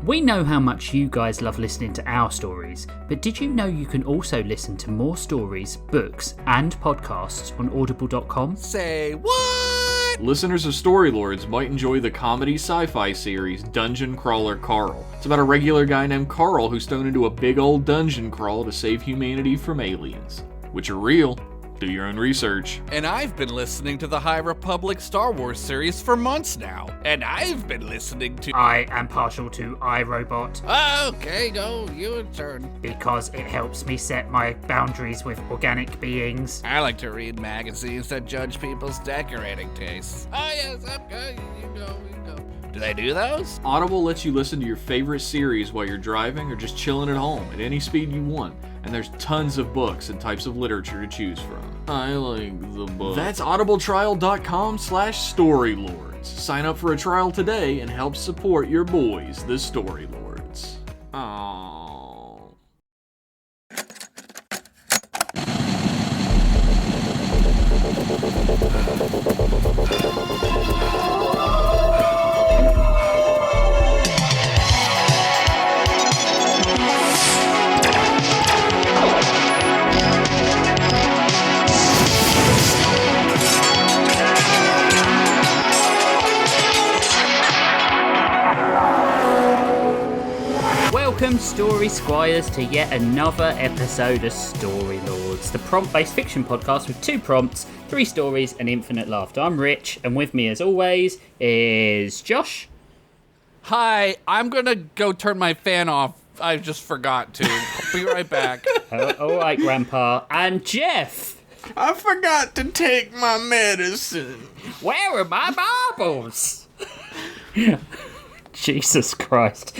We know how much you guys love listening to our stories, but did you know you can also listen to more stories, books, and podcasts on audible.com? Say what? Listeners of Storylords might enjoy the comedy sci-fi series Dungeon Crawler Carl. It's about a regular guy named Carl who's thrown into a big old dungeon crawl to save humanity from aliens, which are real. Do your own research. And I've been listening to the High Republic Star Wars series for months now. And I've been listening to... I am partial to iRobot Okay, go, your turn. because it helps me set my boundaries with organic beings. I like to read magazines that judge people's decorating tastes. Oh yes, okay, you go. Do they do those? Audible lets you listen to your favorite series while you're driving or just chilling at home at any speed you want. And there's tons of books and types of literature to choose from. I like the book. That's audibletrial.com/storylords. Sign up for a trial today and help support your boys, the Storylords. Aww. Welcome, Story Squires, to yet another episode of Storylords, the prompt-based fiction podcast with 2 prompts, 3 stories, and infinite laughter. I'm Rich, and with me, as always, is Josh. Hi, I'm gonna go turn my fan off. I just forgot to. I'll be right back. All right, Grandpa. And Jeff. I forgot to take my medicine. Where are my marbles? Jesus Christ.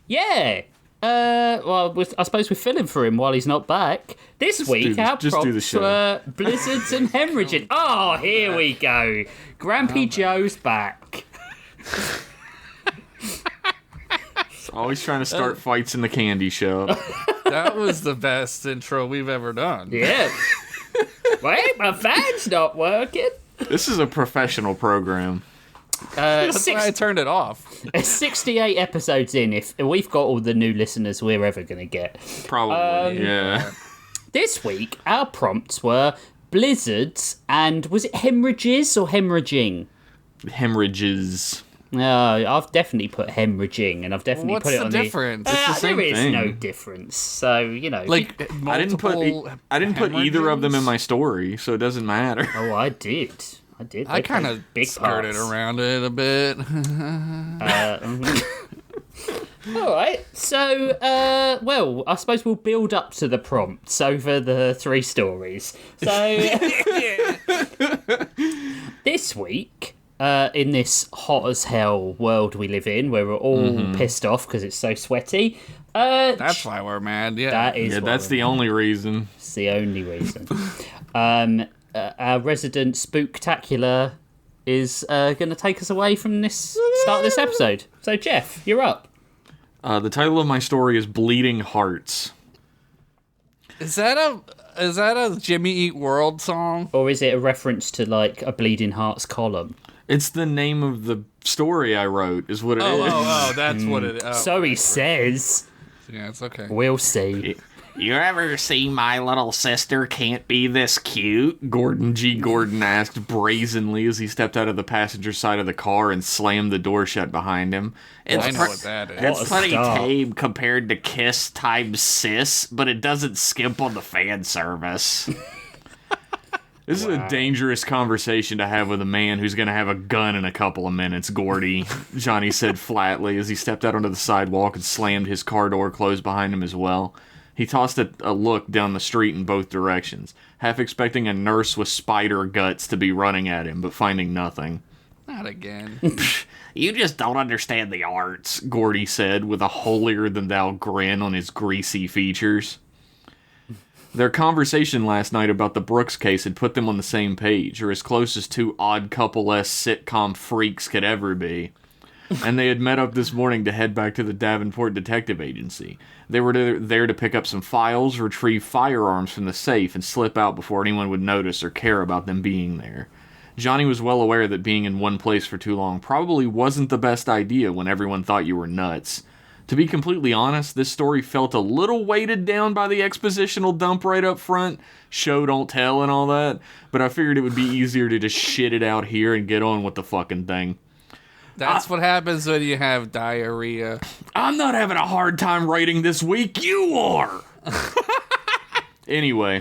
Yeah. Well, I suppose we're filling for him while he's not back. This week, our prompts were blizzards and hemorrhaging. Oh, here we go. Grampy Joe's back. Always trying to start fights in the candy shop. That was the best intro we've ever done. Yeah. Wait, my fan's not working. This is a professional program. That's why I turned it off. 68 episodes in, if we've got all the new listeners we're ever going to get. Probably, yeah. This week, our prompts were blizzards and, was it hemorrhages or hemorrhaging? Hemorrhages. No, I've definitely put hemorrhaging, and I've definitely What's put it the on difference? the... It's the same there is thing. no difference, so, you know. Like, I didn't put either of them in my story, so it doesn't matter. Oh, I did. I kind of skirted around it a bit. All right, so, well, I suppose we'll build up to the prompts over the 3 stories. So, this week, in this hot as hell world we live in, where we're all pissed off because it's so sweaty. That's why we're mad, yeah. That is That's the only reason. It's the only reason. Our resident spooktacular is going to take us away from this start of this episode. So, Jeff, you're up. The title of my story is Bleeding Hearts. Is that a Jimmy Eat World song? Or is it a reference to, like, a Bleeding Hearts column? It's the name of the story I wrote, is what it is. Oh, that's what it is. Oh, So he says. yeah, it's okay. We'll see. You ever see My Little Sister Can't Be This Cute? Gordon G. Gordon asked brazenly as he stepped out of the passenger side of the car and slammed the door shut behind him. I know what that is. It's pretty tame compared to Kiss times Sis, but it doesn't skimp on the fan service. This is a dangerous conversation to have with a man who's going to have a gun in a couple of minutes, Gordy, Johnny said flatly as he stepped out onto the sidewalk and slammed his car door closed behind him as well. He tossed a look down the street in both directions, half expecting a nurse with spider guts to be running at him, but finding nothing. Not again. You just don't understand the arts, Gordy said, with a holier-than-thou grin on his greasy features. Their conversation last night about the Brooks case had put them on the same page, or as close as 2 odd couple-esque sitcom freaks could ever be. And they had met up this morning to head back to the Davenport Detective Agency. They were there to pick up some files, retrieve firearms from the safe, and slip out before anyone would notice or care about them being there. Johnny was well aware that being in one place for too long probably wasn't the best idea when everyone thought you were nuts. To be completely honest, this story felt a little weighted down by the expositional dump right up front, show don't tell and all that, but I figured it would be easier to just shit it out here and get on with the fucking thing. That's what happens when you have diarrhea. I'm not having a hard time writing this week, you are! Anyway.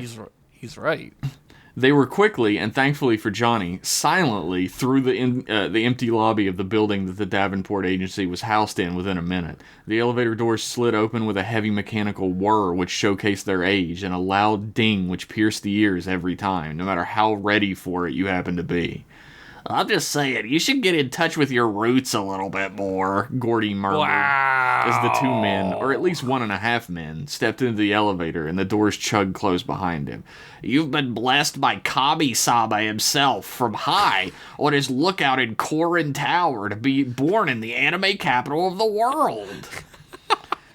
He's right. They were quickly, and thankfully for Johnny, silently through the empty lobby of the building that the Davenport agency was housed in within a minute. The elevator doors slid open with a heavy mechanical whir which showcased their age, and a loud ding which pierced the ears every time, no matter how ready for it you happened to be. I'm just saying, you should get in touch with your roots a little bit more, Gordy murmured, as the two men, or at least 1.5 men, stepped into the elevator and the doors chugged closed behind him. You've been blessed by Kami-sama himself from high on his lookout in Korin Tower to be born in the anime capital of the world.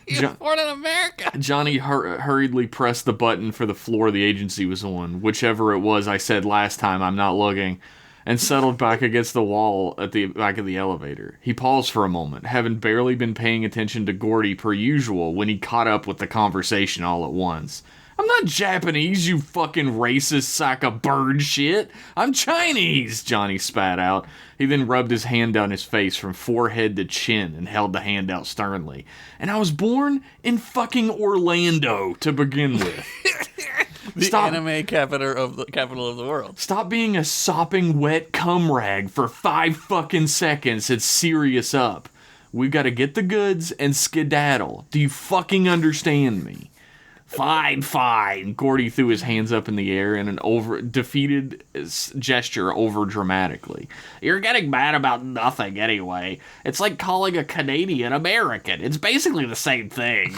He was born in America. Johnny hurriedly pressed the button for the floor the agency was on, whichever it was I said last time, I'm not looking, and settled back against the wall at the back of the elevator. He paused for a moment, having barely been paying attention to Gordy per usual when he caught up with the conversation all at once. I'm not Japanese, you fucking racist sack of bird shit. I'm Chinese, Johnny spat out. He then rubbed his hand down his face from forehead to chin and held the hand out sternly. And I was born in fucking Orlando to begin with. The anime capital of the world. Stop being a sopping wet cum rag for 5 fucking seconds and serious up. We've got to get the goods and skedaddle. Do you fucking understand me? Fine. Gordy threw his hands up in the air in an defeated gesture over dramatically. You're getting mad about nothing anyway. It's like calling a Canadian American. It's basically the same thing.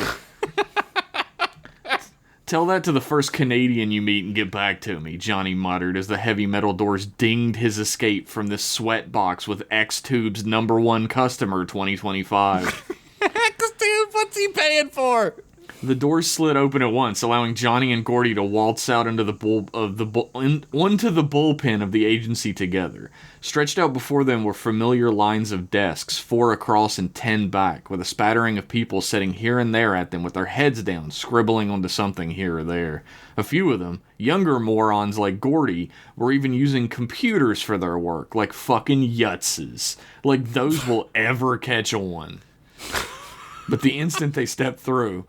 Tell that to the first Canadian you meet and get back to me, Johnny muttered as the heavy metal doors dinged his escape from the sweat box with X-Tube's #1 customer 2025. X-Tube, what's he paying for? The doors slid open at once, allowing Johnny and Gordy to waltz out into onto the bullpen of the agency together. Stretched out before them were familiar lines of desks, 4 across and 10 back, with a spattering of people sitting here and there at them with their heads down, scribbling onto something here or there. A few of them, younger morons like Gordy, were even using computers for their work, like fucking yutzes. Like those will ever catch on. But the instant they stepped through,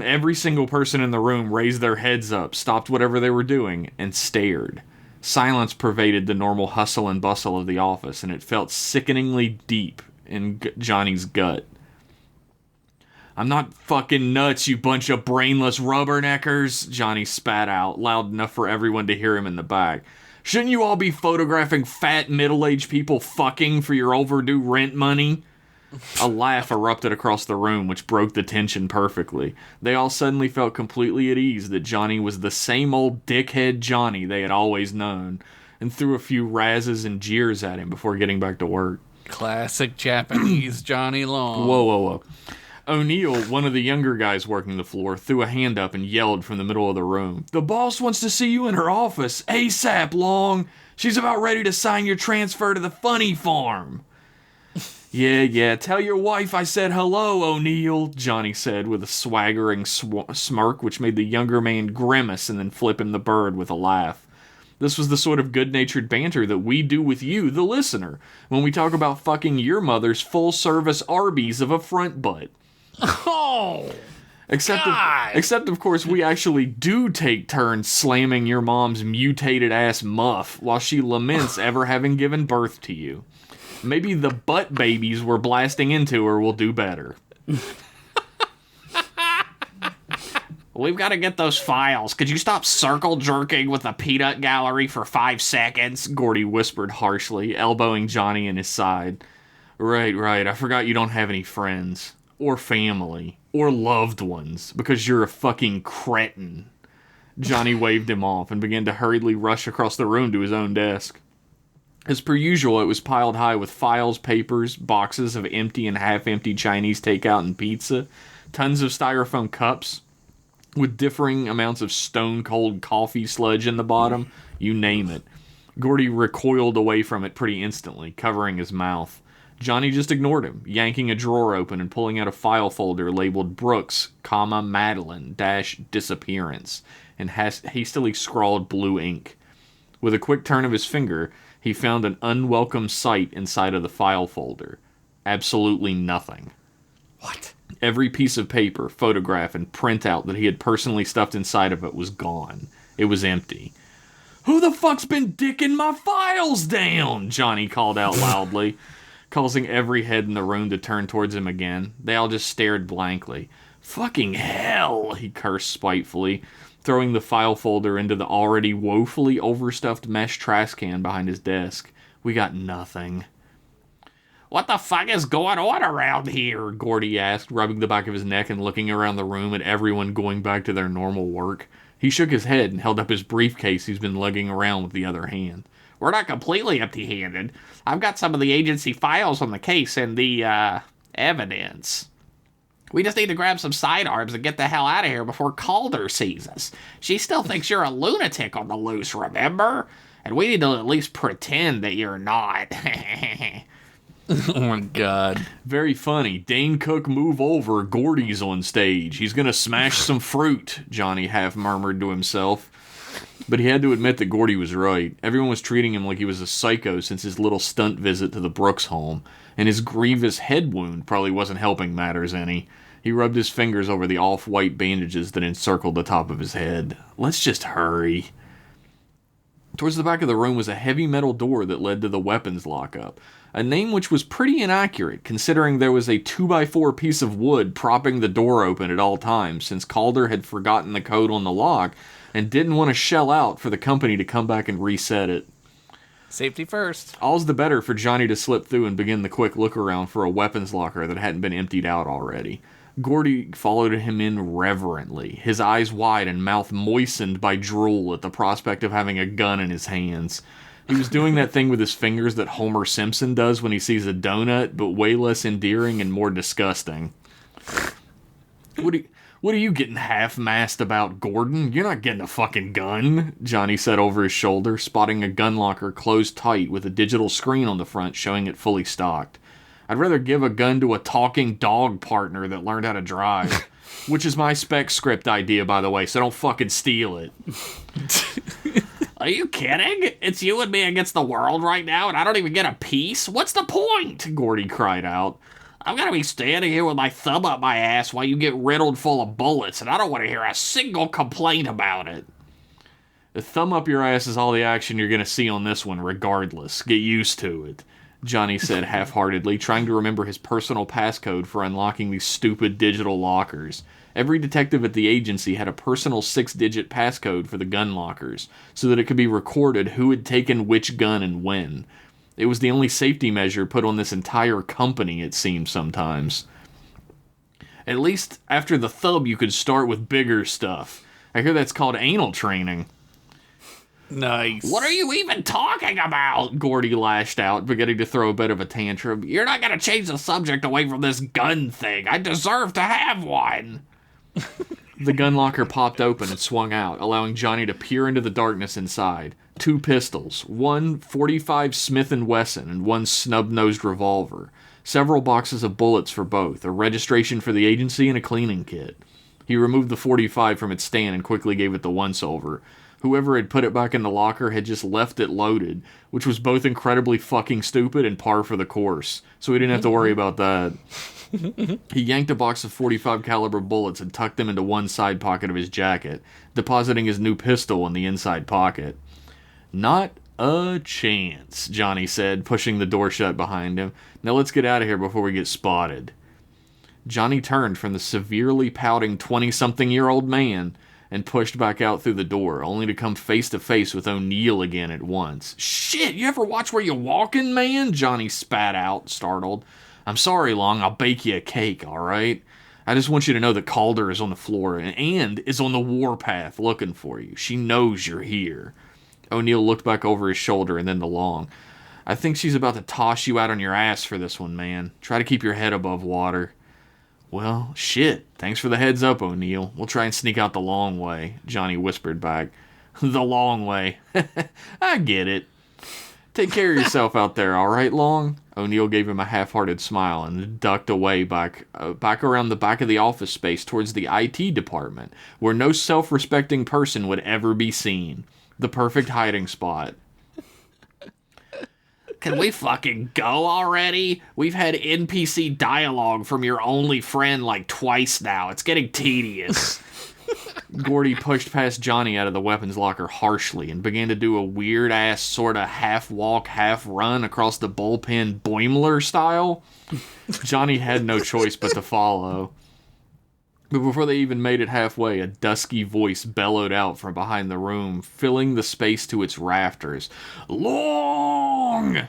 every single person in the room raised their heads up, stopped whatever they were doing, and stared. Silence pervaded the normal hustle and bustle of the office, and it felt sickeningly deep in Johnny's gut. I'm not fucking nuts, you bunch of brainless rubberneckers, Johnny spat out, loud enough for everyone to hear him in the back. Shouldn't you all be photographing fat middle-aged people fucking for your overdue rent money? A laugh erupted across the room, which broke the tension perfectly. They all suddenly felt completely at ease that Johnny was the same old dickhead Johnny they had always known, and threw a few razzes and jeers at him before getting back to work. Classic Japanese Johnny Long. Whoa. O'Neill, one of the younger guys working the floor, threw a hand up and yelled from the middle of the room. The boss wants to see you in her office, ASAP, Long. She's about ready to sign your transfer to the funny farm. Yeah, tell your wife I said hello, O'Neill, Johnny said with a swaggering smirk which made the younger man grimace and then flip him the bird with a laugh. This was the sort of good-natured banter that we do with you, the listener, when we talk about fucking your mother's full-service Arby's of a front butt. Oh! Except of course, we actually do take turns slamming your mom's mutated-ass muff while she laments ever having given birth to you. Maybe the butt babies we're blasting into her will do better. We've got to get those files. Could you stop circle jerking with the peanut gallery for 5 seconds? Gordy whispered harshly, elbowing Johnny in his side. Right. I forgot you don't have any friends. Or family. Or loved ones. Because you're a fucking cretin. Johnny waved him off and began to hurriedly rush across the room to his own desk. As per usual, it was piled high with files, papers, boxes of empty and half-empty Chinese takeout and pizza, tons of styrofoam cups, with differing amounts of stone-cold coffee sludge in the bottom, you name it. Gordy recoiled away from it pretty instantly, covering his mouth. Johnny just ignored him, yanking a drawer open and pulling out a file folder labeled Brooks, Madeline, disappearance, and hastily scrawled blue ink. With a quick turn of his finger, he found an unwelcome sight inside of the file folder. Absolutely nothing. What? Every piece of paper, photograph, and printout that he had personally stuffed inside of it was gone. It was empty. "Who the fuck's been dicking my files down?" Johnny called out loudly, causing every head in the room to turn towards him again. They all just stared blankly. "Fucking hell," he cursed spitefully, throwing the file folder into the already woefully overstuffed mesh trash can behind his desk. "We got nothing." "What the fuck is going on around here?" Gordy asked, rubbing the back of his neck and looking around the room at everyone going back to their normal work. He shook his head and held up his briefcase he's been lugging around with the other hand. "We're not completely empty-handed. I've got some of the agency files on the case and the, evidence. We just need to grab some sidearms and get the hell out of here before Calder sees us. She still thinks you're a lunatic on the loose, remember? And we need to at least pretend that you're not." Oh my god. Very funny. Dane Cook, move over. Gordy's on stage. He's gonna smash some fruit, Johnny half murmured to himself. But he had to admit that Gordy was right. Everyone was treating him like he was a psycho since his little stunt visit to the Brooks home, and his grievous head wound probably wasn't helping matters any. He rubbed his fingers over the off-white bandages that encircled the top of his head. Let's just hurry. Towards the back of the room was a heavy metal door that led to the weapons lockup, a name which was pretty inaccurate considering there was a 2x4 piece of wood propping the door open at all times since Calder had forgotten the code on the lock and didn't want to shell out for the company to come back and reset it. Safety first. All's the better for Johnny to slip through and begin the quick look around for a weapons locker that hadn't been emptied out already. Gordy followed him in reverently, his eyes wide and mouth moistened by drool at the prospect of having a gun in his hands. He was doing that thing with his fingers that Homer Simpson does when he sees a donut, but way less endearing and more disgusting. What are you getting half-massed about, Gordon? You're not getting a fucking gun, Johnny said over his shoulder, spotting a gun locker closed tight with a digital screen on the front showing it fully stocked. I'd rather give a gun to a talking dog partner that learned how to drive. Which is my spec script idea, by the way, so don't fucking steal it. Are you kidding? It's you and me against the world right now, and I don't even get a piece? What's the point? Gordy cried out. I'm gonna be standing here with my thumb up my ass while you get riddled full of bullets, and I don't want to hear a single complaint about it. The thumb up your ass is all the action you're gonna see on this one, regardless. Get used to it, Johnny said half-heartedly, trying to remember his personal passcode for unlocking these stupid digital lockers. Every detective at the agency had a personal 6-digit passcode for the gun lockers, so that it could be recorded who had taken which gun and when. It was the only safety measure put on this entire company, it seemed sometimes. At least after the thumb you could start with bigger stuff. I hear that's called anal training. Nice. What are you even talking about? Gordy lashed out, beginning to throw a bit of a tantrum. You're not going to change the subject away from this gun thing. I deserve to have one. The gun locker popped open and swung out, allowing Johnny to peer into the darkness inside. 2 pistols, one .45 Smith & Wesson and one snub-nosed revolver. Several boxes of bullets for both, a registration for the agency and a cleaning kit. He removed the .45 from its stand and quickly gave it the once-over. Whoever had put it back in the locker had just left it loaded, which was both incredibly fucking stupid and par for the course, so he didn't have to worry about that. He yanked a box of .45 caliber bullets and tucked them into one side pocket of his jacket, depositing his new pistol in the inside pocket. Not a chance, Johnny said, pushing the door shut behind him. Now let's get out of here before we get spotted. Johnny turned from the severely pouting 20-something-year-old man and pushed back out through the door, only to come face to face with O'Neill again at once. Shit, you ever watch where you're walking, man? Johnny spat out, startled. I'm sorry, Long, I'll bake you a cake, alright? I just want you to know that Calder is on the floor and is on the warpath looking for you. She knows you're here. O'Neill looked back over his shoulder and then to Long. I think she's about to toss you out on your ass for this one, man. Try to keep your head above water. Well, shit. Thanks for the heads up, O'Neill. We'll try and sneak out the long way, Johnny whispered back. The long way. I get it. Take care of yourself out there, all right, Long? O'Neill gave him a half-hearted smile and ducked away back around the back of the office space towards the IT department, where no self-respecting person would ever be seen. The perfect hiding spot. Can we fucking go already? We've had NPC dialogue from your only friend like twice now. It's getting tedious. Gordy pushed past Johnny out of the weapons locker harshly and began to do a weird-ass sort of half-walk, half-run across the bullpen Boimler style. Johnny had no choice but to follow. But before they even made it halfway, a dusky voice bellowed out from behind the room, filling the space to its rafters. Long!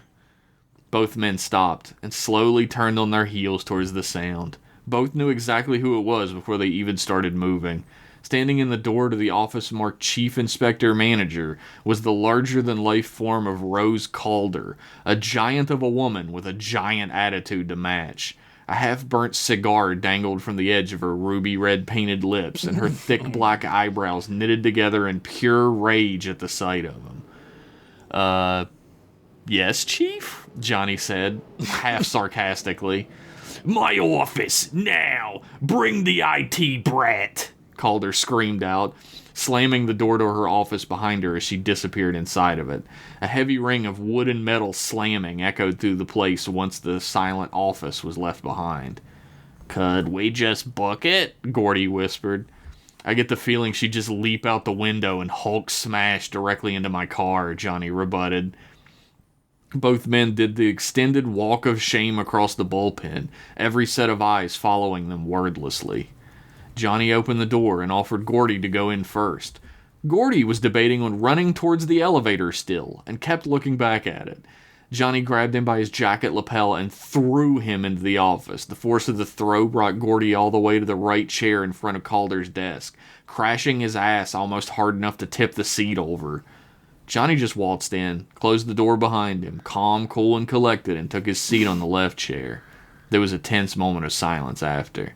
Both men stopped and slowly turned on their heels towards the sound. Both knew exactly who it was before they even started moving. Standing in the door to the office marked Chief Inspector Manager was the larger-than-life form of Rose Calder, a giant of a woman with a giant attitude to match. A half-burnt cigar dangled from the edge of her ruby-red painted lips, and her thick black eyebrows knitted together in pure rage at the sight of him. Yes, Chief? Johnny said, half sarcastically. My office, now! Bring the IT brat! Calder screamed out, slamming the door to her office behind her as she disappeared inside of it. A heavy ring of wood and metal slamming echoed through the place once the silent office was left behind. Could we just book it? Gordy whispered. I get the feeling she'd just leap out the window and Hulk smash directly into my car, Johnny rebutted. Both men did the extended walk of shame across the bullpen, every set of eyes following them wordlessly. Johnny opened the door and offered Gordy to go in first. Gordy was debating on running towards the elevator still, and kept looking back at it. Johnny grabbed him by his jacket lapel and threw him into the office. The force of the throw brought Gordy all the way to the right chair in front of Calder's desk, crashing his ass almost hard enough to tip the seat over. Johnny just waltzed in, closed the door behind him, calm, cool, and collected, and took his seat on the left chair. There was a tense moment of silence after.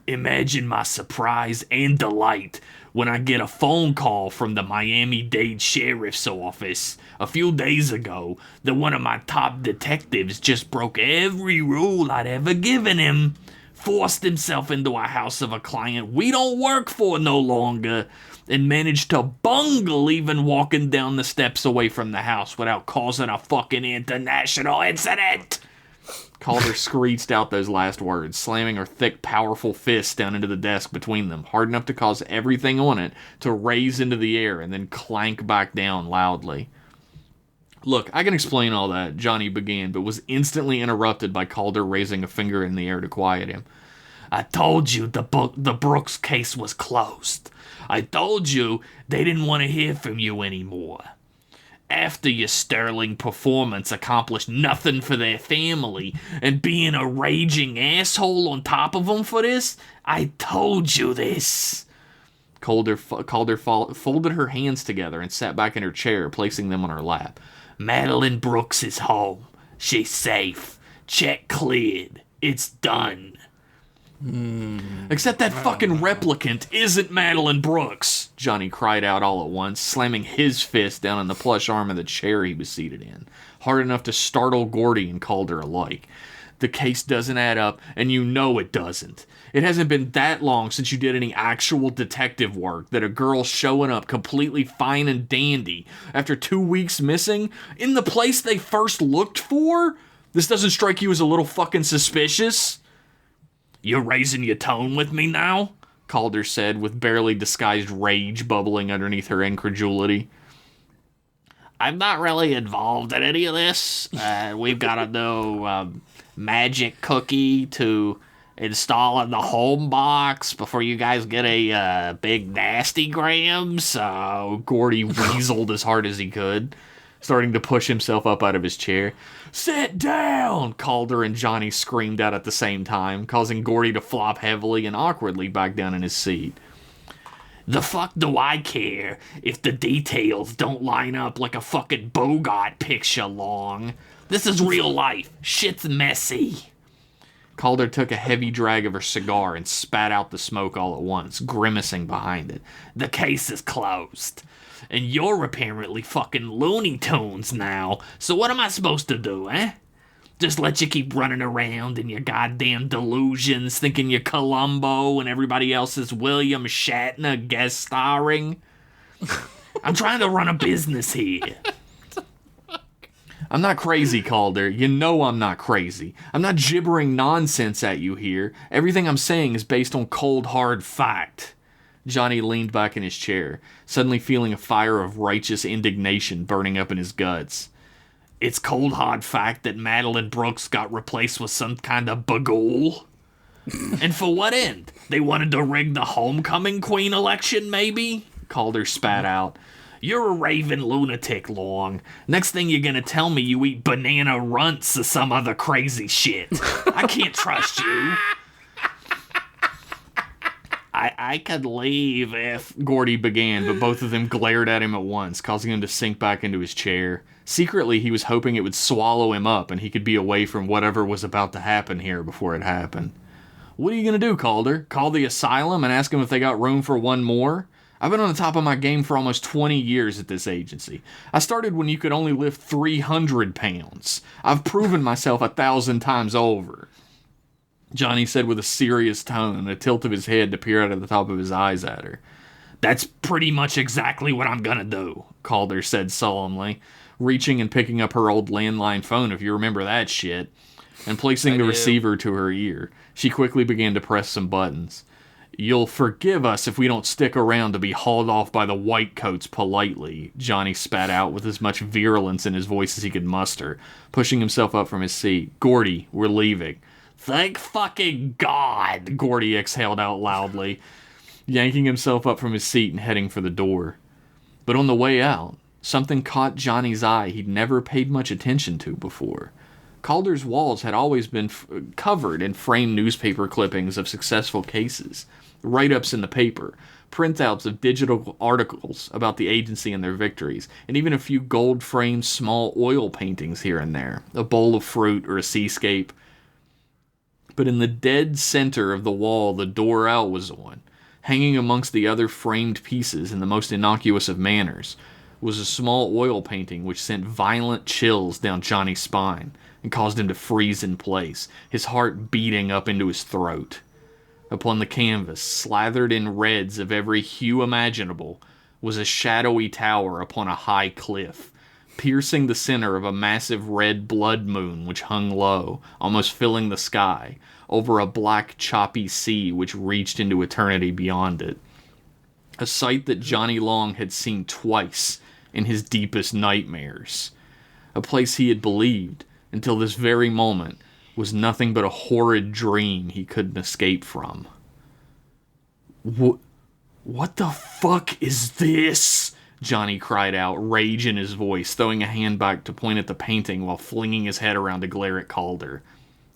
Imagine my surprise and delight when I get a phone call from the Miami-Dade Sheriff's Office a few days ago that one of my top detectives just broke every rule I'd ever given him, forced himself into a house of a client we don't work for no longer, and managed to bungle even walking down the steps away from the house without causing a fucking international incident. Calder screeched out those last words, slamming her thick, powerful fists down into the desk between them, hard enough to cause everything on it to raise into the air and then clank back down loudly. Look, I can explain all that, Johnny began, but was instantly interrupted by Calder raising a finger in the air to quiet him. I told you the Brooks case was closed. I told you they didn't want to hear from you anymore. After your sterling performance accomplished nothing for their family, and being a raging asshole on top of them for this, I told you this. Calder folded her hands together and sat back in her chair, placing them on her lap. Madeline Brooks is home. She's safe. Check cleared. It's done. Except that fucking replicant isn't Madeline Brooks, Johnny cried out all at once, slamming his fist down on the plush arm of the chair he was seated in, hard enough to startle Gordy and Calder alike. The case doesn't add up, and you know it doesn't. It hasn't been that long since you did any actual detective work that a girl showing up completely fine and dandy after 2 weeks missing in the place they first looked for? This doesn't strike you as a little fucking suspicious? You're raising your tone with me now? Calder said, with barely disguised rage bubbling underneath her incredulity. I'm not really involved in any of this. We've got a new magic cookie to install in the home box before you guys get a big nasty gram. So Gordy weaseled as hard as he could, starting to push himself up out of his chair. Sit down! Calder and Johnny screamed out at the same time, causing Gordy to flop heavily and awkwardly back down in his seat. The fuck do I care if the details don't line up like a fucking Bogart picture, Long? This is real life. Shit's messy. Calder took a heavy drag of her cigar and spat out the smoke all at once, grimacing behind it. The case is closed. And you're apparently fucking Looney Tunes now, so what am I supposed to do, eh? Just let you keep running around in your goddamn delusions, thinking you're Columbo and everybody else is William Shatner guest starring? I'm trying to run a business here. I'm not crazy, Calder. You know I'm not crazy. I'm not gibbering nonsense at you here. Everything I'm saying is based on cold, hard fact. Johnny leaned back in his chair, suddenly feeling a fire of righteous indignation burning up in his guts. It's cold, hard fact that Madeline Brooks got replaced with some kind of bagool? And for what end? They wanted to rig the homecoming queen election, maybe? Calder spat out. You're a raving lunatic, Long. Next thing you're gonna tell me you eat banana runts or some other crazy shit. I can't trust you. I could leave if... Gordy began, but both of them glared at him at once, causing him to sink back into his chair. Secretly, he was hoping it would swallow him up and he could be away from whatever was about to happen here before it happened. What are you gonna do, Calder? Call the asylum and ask them if they got room for one more? I've been on the top of my game for almost 20 years at this agency. I started when you could only lift 300 pounds. I've proven myself 1,000 times over. Johnny said with a serious tone and a tilt of his head to peer out of the top of his eyes at her. That's pretty much exactly what I'm gonna do, Calder said solemnly, reaching and picking up her old landline phone, if you remember that shit, and placing the receiver to her ear. She quickly began to press some buttons. You'll forgive us if we don't stick around to be hauled off by the whitecoats politely, Johnny spat out with as much virulence in his voice as he could muster, pushing himself up from his seat. Gordy, we're leaving. Thank fucking God, Gordy exhaled out loudly, yanking himself up from his seat and heading for the door. But on the way out, something caught Johnny's eye he'd never paid much attention to before. Calder's walls had always been covered in framed newspaper clippings of successful cases, write-ups in the paper, printouts of digital articles about the agency and their victories, and even a few gold-framed small oil paintings here and there, a bowl of fruit or a seascape. But in the dead center of the wall the door out was on, hanging amongst the other framed pieces in the most innocuous of manners, was a small oil painting which sent violent chills down Johnny's spine and caused him to freeze in place, his heart beating up into his throat. Upon the canvas, slathered in reds of every hue imaginable, was a shadowy tower upon a high cliff, piercing the center of a massive red blood moon which hung low, almost filling the sky, over a black choppy sea which reached into eternity beyond it. A sight that Johnny Long had seen twice in his deepest nightmares. A place he had believed, until this very moment, was nothing but a horrid dream he couldn't escape from. What the fuck is this? Johnny cried out, rage in his voice, throwing a hand back to point at the painting while flinging his head around to glare at Calder.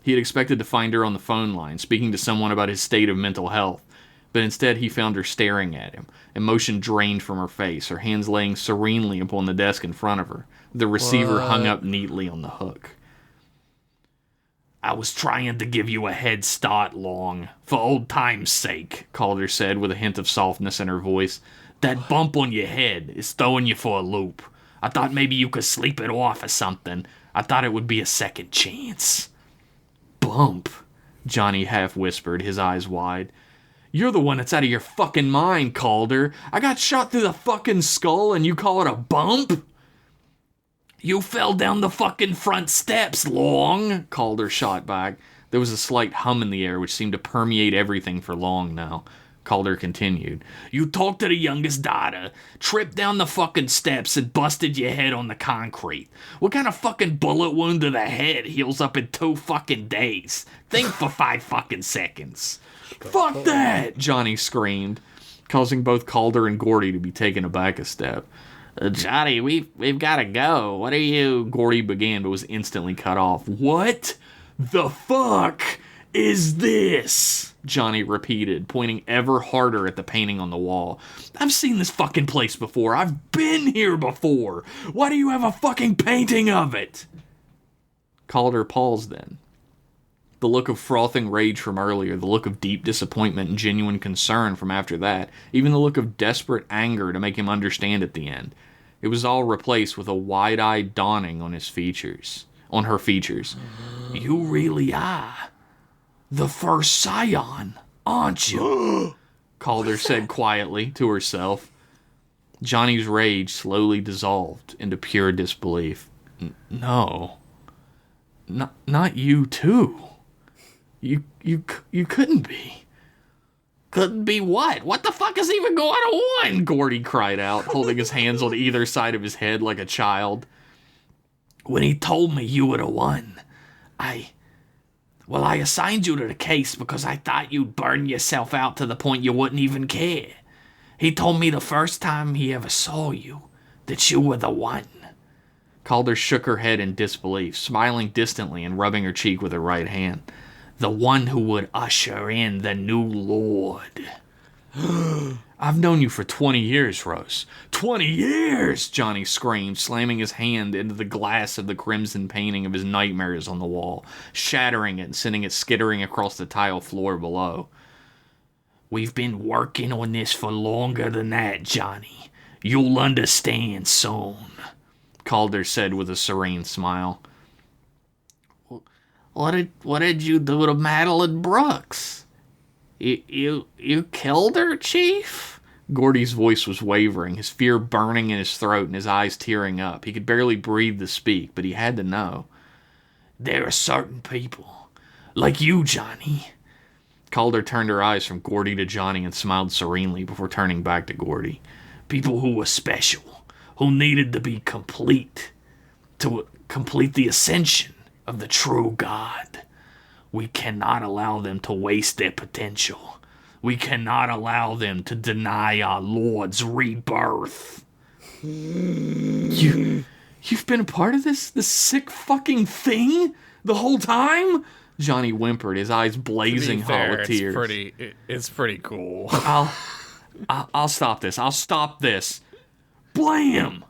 He had expected to find her on the phone line, speaking to someone about his state of mental health, but instead he found her staring at him, emotion drained from her face, her hands laying serenely upon the desk in front of her, the receiver hung up neatly on the hook. I was trying to give you a head start, Long, for old time's sake, Calder said with a hint of softness in her voice. That bump on your head is throwing you for a loop. I thought maybe you could sleep it off or something. I thought it would be a second chance. Bump, Johnny half whispered, his eyes wide. You're the one that's out of your fucking mind, Calder. I got shot through the fucking skull and you call it a bump? You fell down the fucking front steps, Long, Calder shot back. There was a slight hum in the air which seemed to permeate everything for Long now. Calder continued. You talked to the youngest daughter, tripped down the fucking steps and busted your head on the concrete. What kind of fucking bullet wound to the head heals up in 2 fucking days? Think for 5 fucking seconds. Fuck that! Johnny screamed, causing both Calder and Gordy to be taken aback a step. Johnny, we've got to go. What are you... Gordy began, but was instantly cut off. What the fuck is this? Johnny repeated, pointing ever harder at the painting on the wall. I've seen this fucking place before. I've been here before. Why do you have a fucking painting of it? Calder paused then, The look of frothing rage from earlier, the look of deep disappointment and genuine concern from after that, even the look of desperate anger to make him understand at the end. It was all replaced with a wide-eyed dawning on her features. You really are the first scion, aren't you? Calder said quietly to herself. Johnny's rage slowly dissolved into pure disbelief. No. Not you, too. You couldn't be. Couldn't be what? What the fuck is even going on? Gordy cried out, holding his hands on either side of his head like a child. When he told me you were the one, I assigned you to the case because I thought you'd burn yourself out to the point you wouldn't even care. He told me the first time he ever saw you that you were the one. Calder shook her head in disbelief, smiling distantly and rubbing her cheek with her right hand. The one who would usher in the new Lord. I've known you for 20 years, Rose. 20 years! Johnny screamed, slamming his hand into the glass of the crimson painting of his nightmares on the wall, shattering it and sending it skittering across the tile floor below. We've been working on this for longer than that, Johnny. You'll understand soon, Calder said with a serene smile. What did you do to Madeline Brooks? You killed her, Chief? Gordy's voice was wavering, his fear burning in his throat and his eyes tearing up. He could barely breathe to speak, but he had to know. There are certain people, like you, Johnny. Calder turned her eyes from Gordy to Johnny and smiled serenely before turning back to Gordy. People who were special, who needed to be complete, to complete the ascension of the true God. We cannot allow them to waste their potential. We cannot allow them to deny our Lord's rebirth. You've been a part of this sick fucking thing the whole time? Johnny whimpered, his eyes blazing hot with tears. It's pretty cool. I'll stop this. I'll stop this. Blam!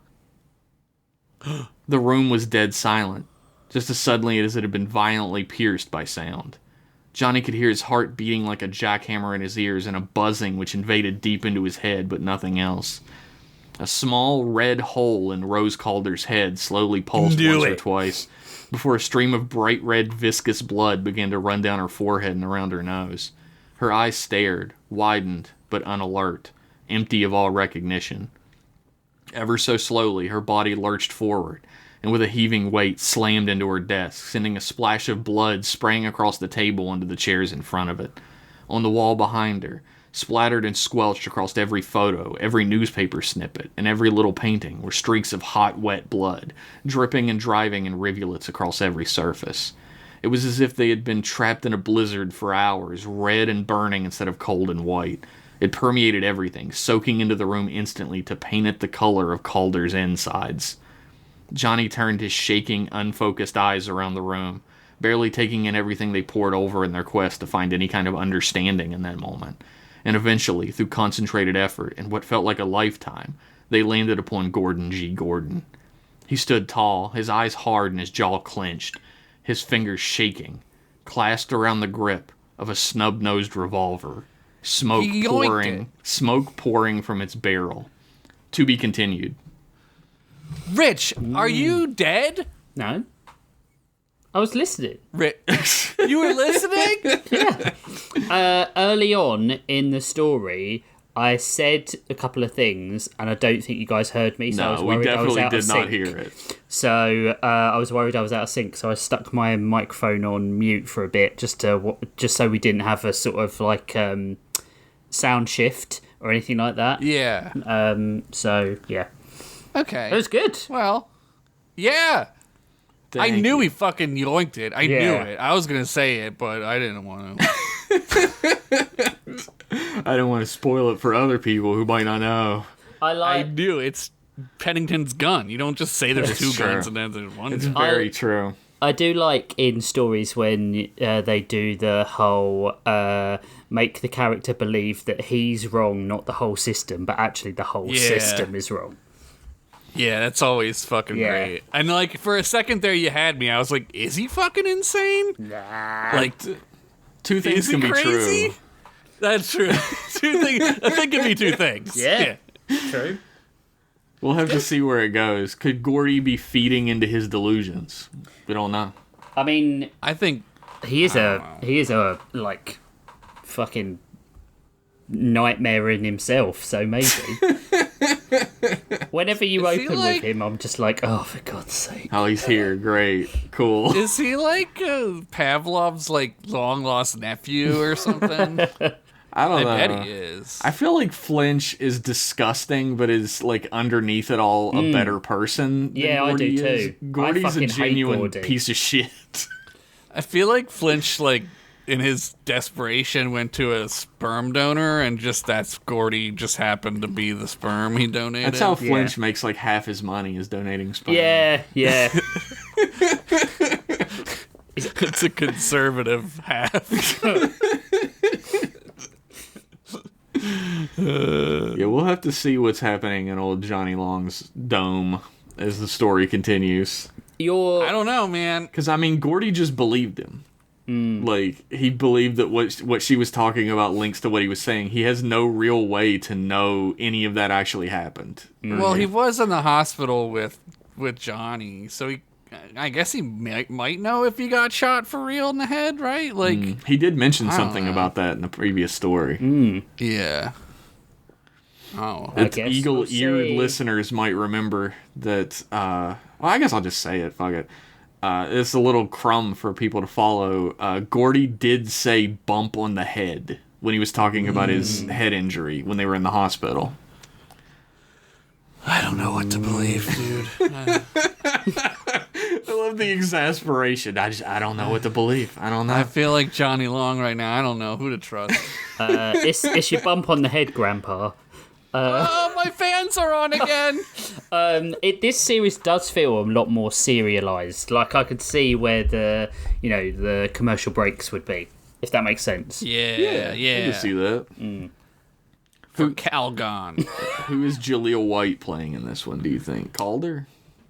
The room was dead silent, just as suddenly as it had been violently pierced by sound. Johnny could hear his heart beating like a jackhammer in his ears and a buzzing which invaded deep into his head, but nothing else. A small red hole in Rose Calder's head slowly pulsed once or twice, before a stream of bright red viscous blood began to run down her forehead and around her nose. Her eyes stared, widened, but unalert, empty of all recognition. Ever so slowly, her body lurched forward, and with a heaving weight slammed into her desk, sending a splash of blood spraying across the table onto the chairs in front of it. On the wall behind her, splattered and squelched across every photo, every newspaper snippet, and every little painting, were streaks of hot, wet blood, dripping and driving in rivulets across every surface. It was as if they had been trapped in a blizzard for hours, red and burning instead of cold and white. It permeated everything, soaking into the room instantly to paint it the color of Calder's insides. Johnny turned his shaking, unfocused eyes around the room, barely taking in everything they poured over in their quest to find any kind of understanding in that moment. And eventually, through concentrated effort and what felt like a lifetime, they landed upon Gordon G. Gordon. He stood tall, his eyes hard and his jaw clenched, his fingers shaking, clasped around the grip of a snub-nosed revolver, smoke pouring from its barrel. To be continued. Rich, are you dead? No. I was listening. Rich, you were listening? Yeah. Early on in the story, I said a couple of things, and I don't think you guys heard me, so I was worried I was out of sync. We definitely did not hear it. So I was worried I was out of sync, so I stuck my microphone on mute for a bit, just so we didn't have a sort of like sound shift or anything like that. Yeah. So yeah. Okay. It was good. Well, yeah. I knew he fucking yoinked it. I knew it. I was going to say it, but I didn't want to. I don't want to spoil it for other people who might not know. I knew. It's Pennington's gun. You don't just say there's two guns and then there's one. It's very true. I do like in stories when they do the whole make the character believe that he's wrong, not the whole system, but actually the whole system is wrong. Yeah, that's always fucking great. And like for a second there, you had me. I was like, is he fucking insane? Nah. Like, two things is he can be crazy? true. That's true. Two things. I think it can be two things. Yeah. True. We'll have to see where it goes. Could Gordy be feeding into his delusions? We don't know. I mean, I think he is a like fucking nightmare in himself. So maybe whenever you Is he open like- with him, I'm just like, oh, for God's sake. Oh, he's here. Great. Cool. is he like Pavlov's like long lost nephew or something? I don't I know. bet he is. I feel like Flinch is disgusting, but is like underneath it all a better person. Than Yeah, I Gordy do is. too. I Gordy's a fucking hate genuine Gordy. piece of shit. I feel like Flinch, like, in his desperation, went to a sperm donor, and just that's Gordy just happened to be the sperm he donated. That's how Flinch makes like half his money is donating sperm. Yeah. It's a conservative half. Yeah, we'll have to see what's happening in old Johnny Long's dome as the story continues. I don't know, man. Because, I mean, Gordy just believed him. Like, he believed that what she was talking about links to what he was saying. He has no real way to know any of that actually happened. Well, he was in the hospital with Johnny, so I guess he might know if he got shot for real in the head, right? Like, He did mention I don't something know. about that in the previous story. yeah. Oh, I Its guess eagle-eared we'll see. listeners might remember that, well, I guess I'll just say it, fuck it. It's a little crumb for people to follow. Gordy did say bump on the head when he was talking about his head injury when they were in the hospital. I don't know what to believe, dude. I love the exasperation. I don't know what to believe. I don't know. I feel like Johnny Long right now. I don't know who to trust. It's your bump on the head, Grandpa. Oh, my fans are on again. This series does feel a lot more serialized. Like I could see where the commercial breaks would be, if that makes sense. Yeah. I can see that. For Calgon. Who is Jaleel White playing in this one, do you think? Calder?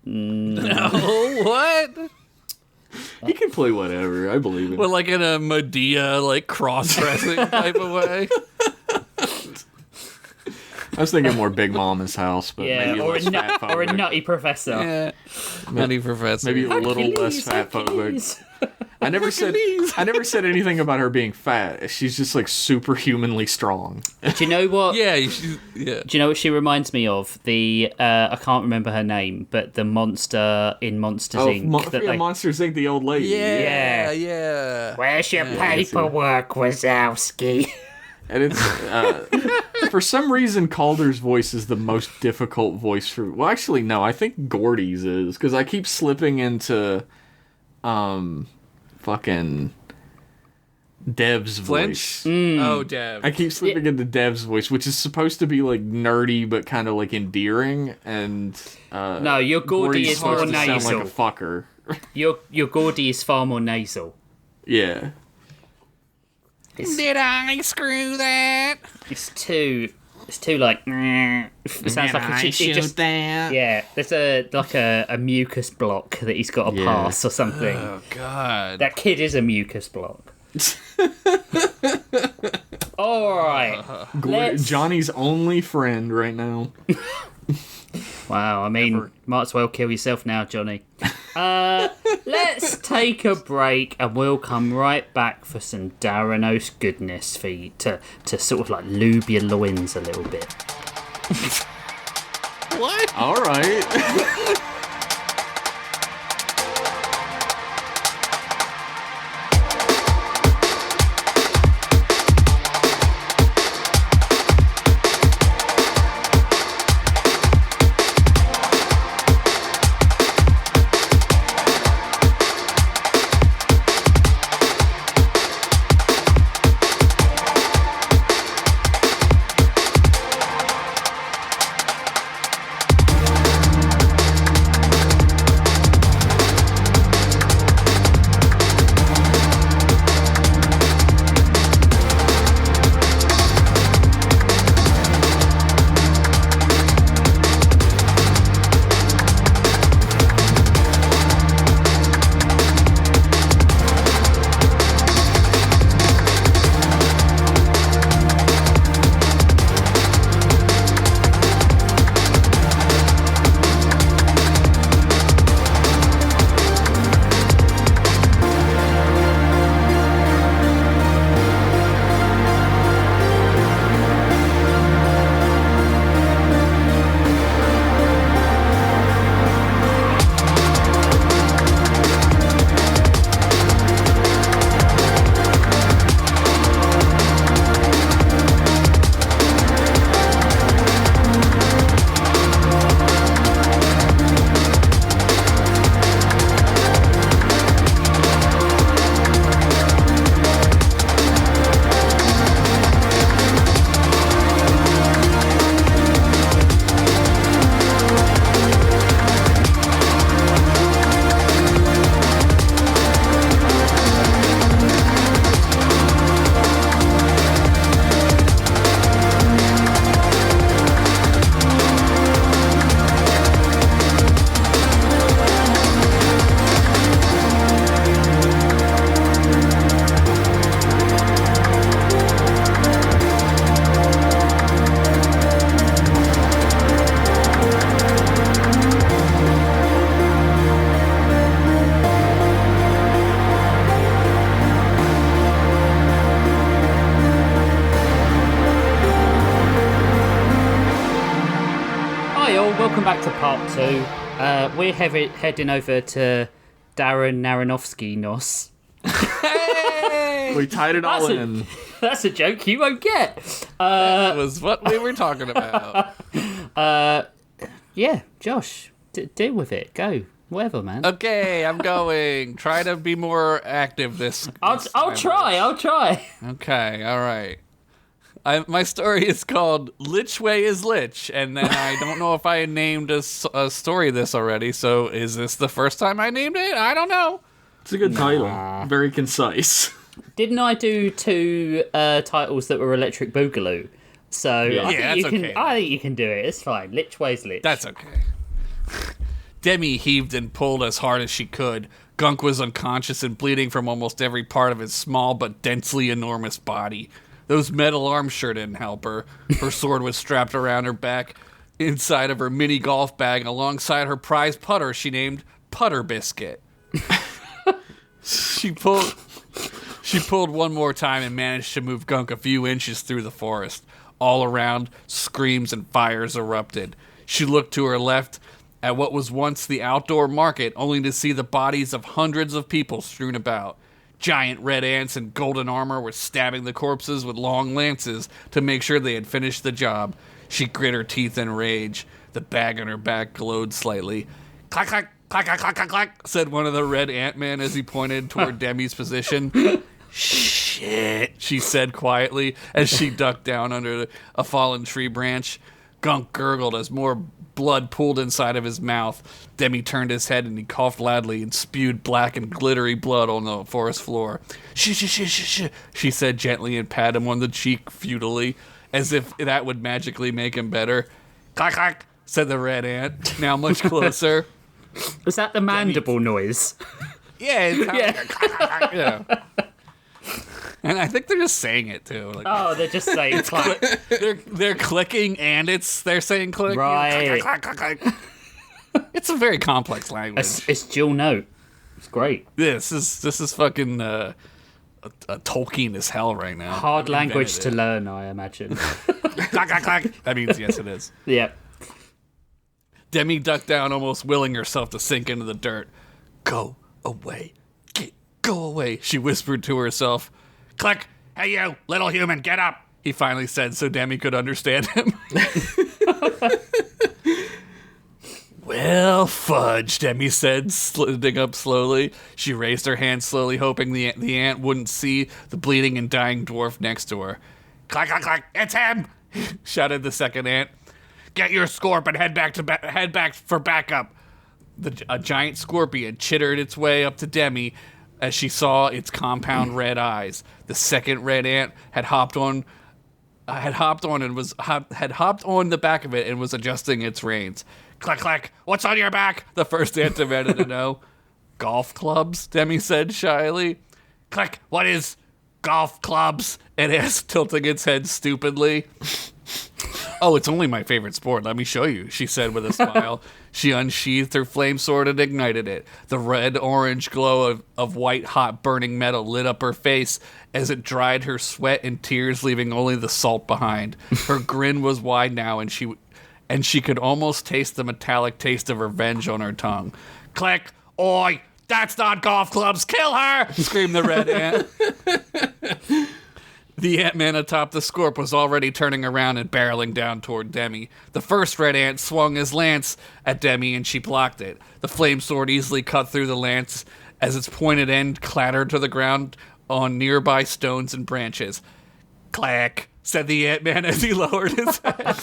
Oh, what? He can play whatever. I believe him. Well, like in a Medea, like cross-dressing type of way. I was thinking more Big Mama's house, but maybe or less a fat or a phobic. nutty professor. Yeah. Nutty professor. Maybe a little less fat phobic. I never said anything about her being fat. She's just like superhumanly strong. Do you know what? Yeah. Do you know what she reminds me of? The I can't remember her name, but the monster in Monsters Inc. Monsters Inc. The old lady. Yeah. Where's your paperwork, Wazowski? And it's for some reason Calder's voice is the most difficult voice for. Well, actually, no. I think Gordy's is because I keep slipping into, fucking Dev's voice. Oh, Dev. I keep slipping into Dev's voice, which is supposed to be like nerdy but kind of like endearing. And No, your Gordy Gordy's is more supposed to sound nasal. like a fucker. Your Gordy is far more nasal. Yeah. Did I screw that? It's too like. It sounds like it just. that. Yeah, there's a mucus block that he's got to pass or something. Oh, God. That kid is a mucus block. All right, Johnny's only friend right now. Wow, I mean, might as well kill yourself now, Johnny. Let's take a break and we'll come right back for some Daranos goodness for you to sort of like lube your loins a little bit. What? All right. welcome back to part 2. We're heading over to Darren Aronofsky-nos. Hey! We tied it all in. That's a joke you won't get. That was what we were talking about. Yeah, Josh, deal with it. Go. Whatever, man. Okay, I'm going. Try to be more active this I'll try. Okay, all right. My story is called Lich Way is Lich, and then I don't know if I named a story this already, so is this the first time I named it? I don't know. It's a good title. Very concise. Didn't I do 2 titles that were Electric Boogaloo? So I think you can do it. It's fine. Lich Way's Lich. That's okay. Demi heaved and pulled as hard as she could. Gunk was unconscious and bleeding from almost every part of his small but densely enormous body. Those metal arms sure didn't help her. Her sword was strapped around her back inside of her mini golf bag alongside her prize putter she named Putter Biscuit. She pulled one more time and managed to move Gunk a few inches through the forest. All around, screams and fires erupted. She looked to her left at what was once the outdoor market, only to see the bodies of hundreds of people strewn about. Giant red ants in golden armor were stabbing the corpses with long lances to make sure they had finished the job. She grit her teeth in rage. The bag on her back glowed slightly. Clack, clack, clack, clack, clack, clack, clack, said one of the red ant-men as he pointed toward Demi's position. Shit, she said quietly as she ducked down under a fallen tree branch. Gunk gurgled as more blood pooled inside of his mouth. Demi turned his head and he coughed loudly and spewed black and glittery blood on the forest floor. Shh, she said gently and patted him on the cheek futilely, as if that would magically make him better. Clack, clack, said the red ant, now much closer. Was that the mandible noise? Yeah, yeah. And I think they're just saying it too. Like, they're just saying clack. They're clicking and they're saying click. Right. Clack, clack, clack, clack. It's a very complex language. It's dual note. It's great. This is fucking a Tolkien as hell right now. Hard language to learn, I imagine. Clack, clack, clack. That means yes, it is. Yep. Demi ducked down, almost willing herself to sink into the dirt. Go away. Go away, she whispered to herself. Click! Hey you, little human, get up! He finally said so Demi could understand him. Well, fudge, Demi said, sliding up slowly. She raised her hand slowly, hoping the ant wouldn't see the bleeding and dying dwarf next to her. Clack, clack, clack, it's him! Shouted the second ant. Get your scorp and head back for backup. A giant scorpion chittered its way up to Demi as she saw its compound red eyes. The second red ant had hopped on the back of it and was adjusting its reins. Clack, clack, what's on your back? The first ant demanded to know. Golf clubs, Demi said shyly. Click, what is golf clubs? It asked, tilting its head stupidly. Oh, it's only my favorite sport. Let me show you, she said with a smile. She unsheathed her flame sword and ignited it. The red-orange glow of white-hot burning metal lit up her face as it dried her sweat and tears, leaving only the salt behind. Her grin was wide now, and she could almost taste the metallic taste of revenge on her tongue. Click! Oi! That's not golf clubs! Kill her! Screamed the red ant. The ant-man atop the scorp was already turning around and barreling down toward Demi. The first red ant swung his lance at Demi and she blocked it. The flame sword easily cut through the lance as its pointed end clattered to the ground on nearby stones and branches. Clack, said the ant-man as he lowered his head.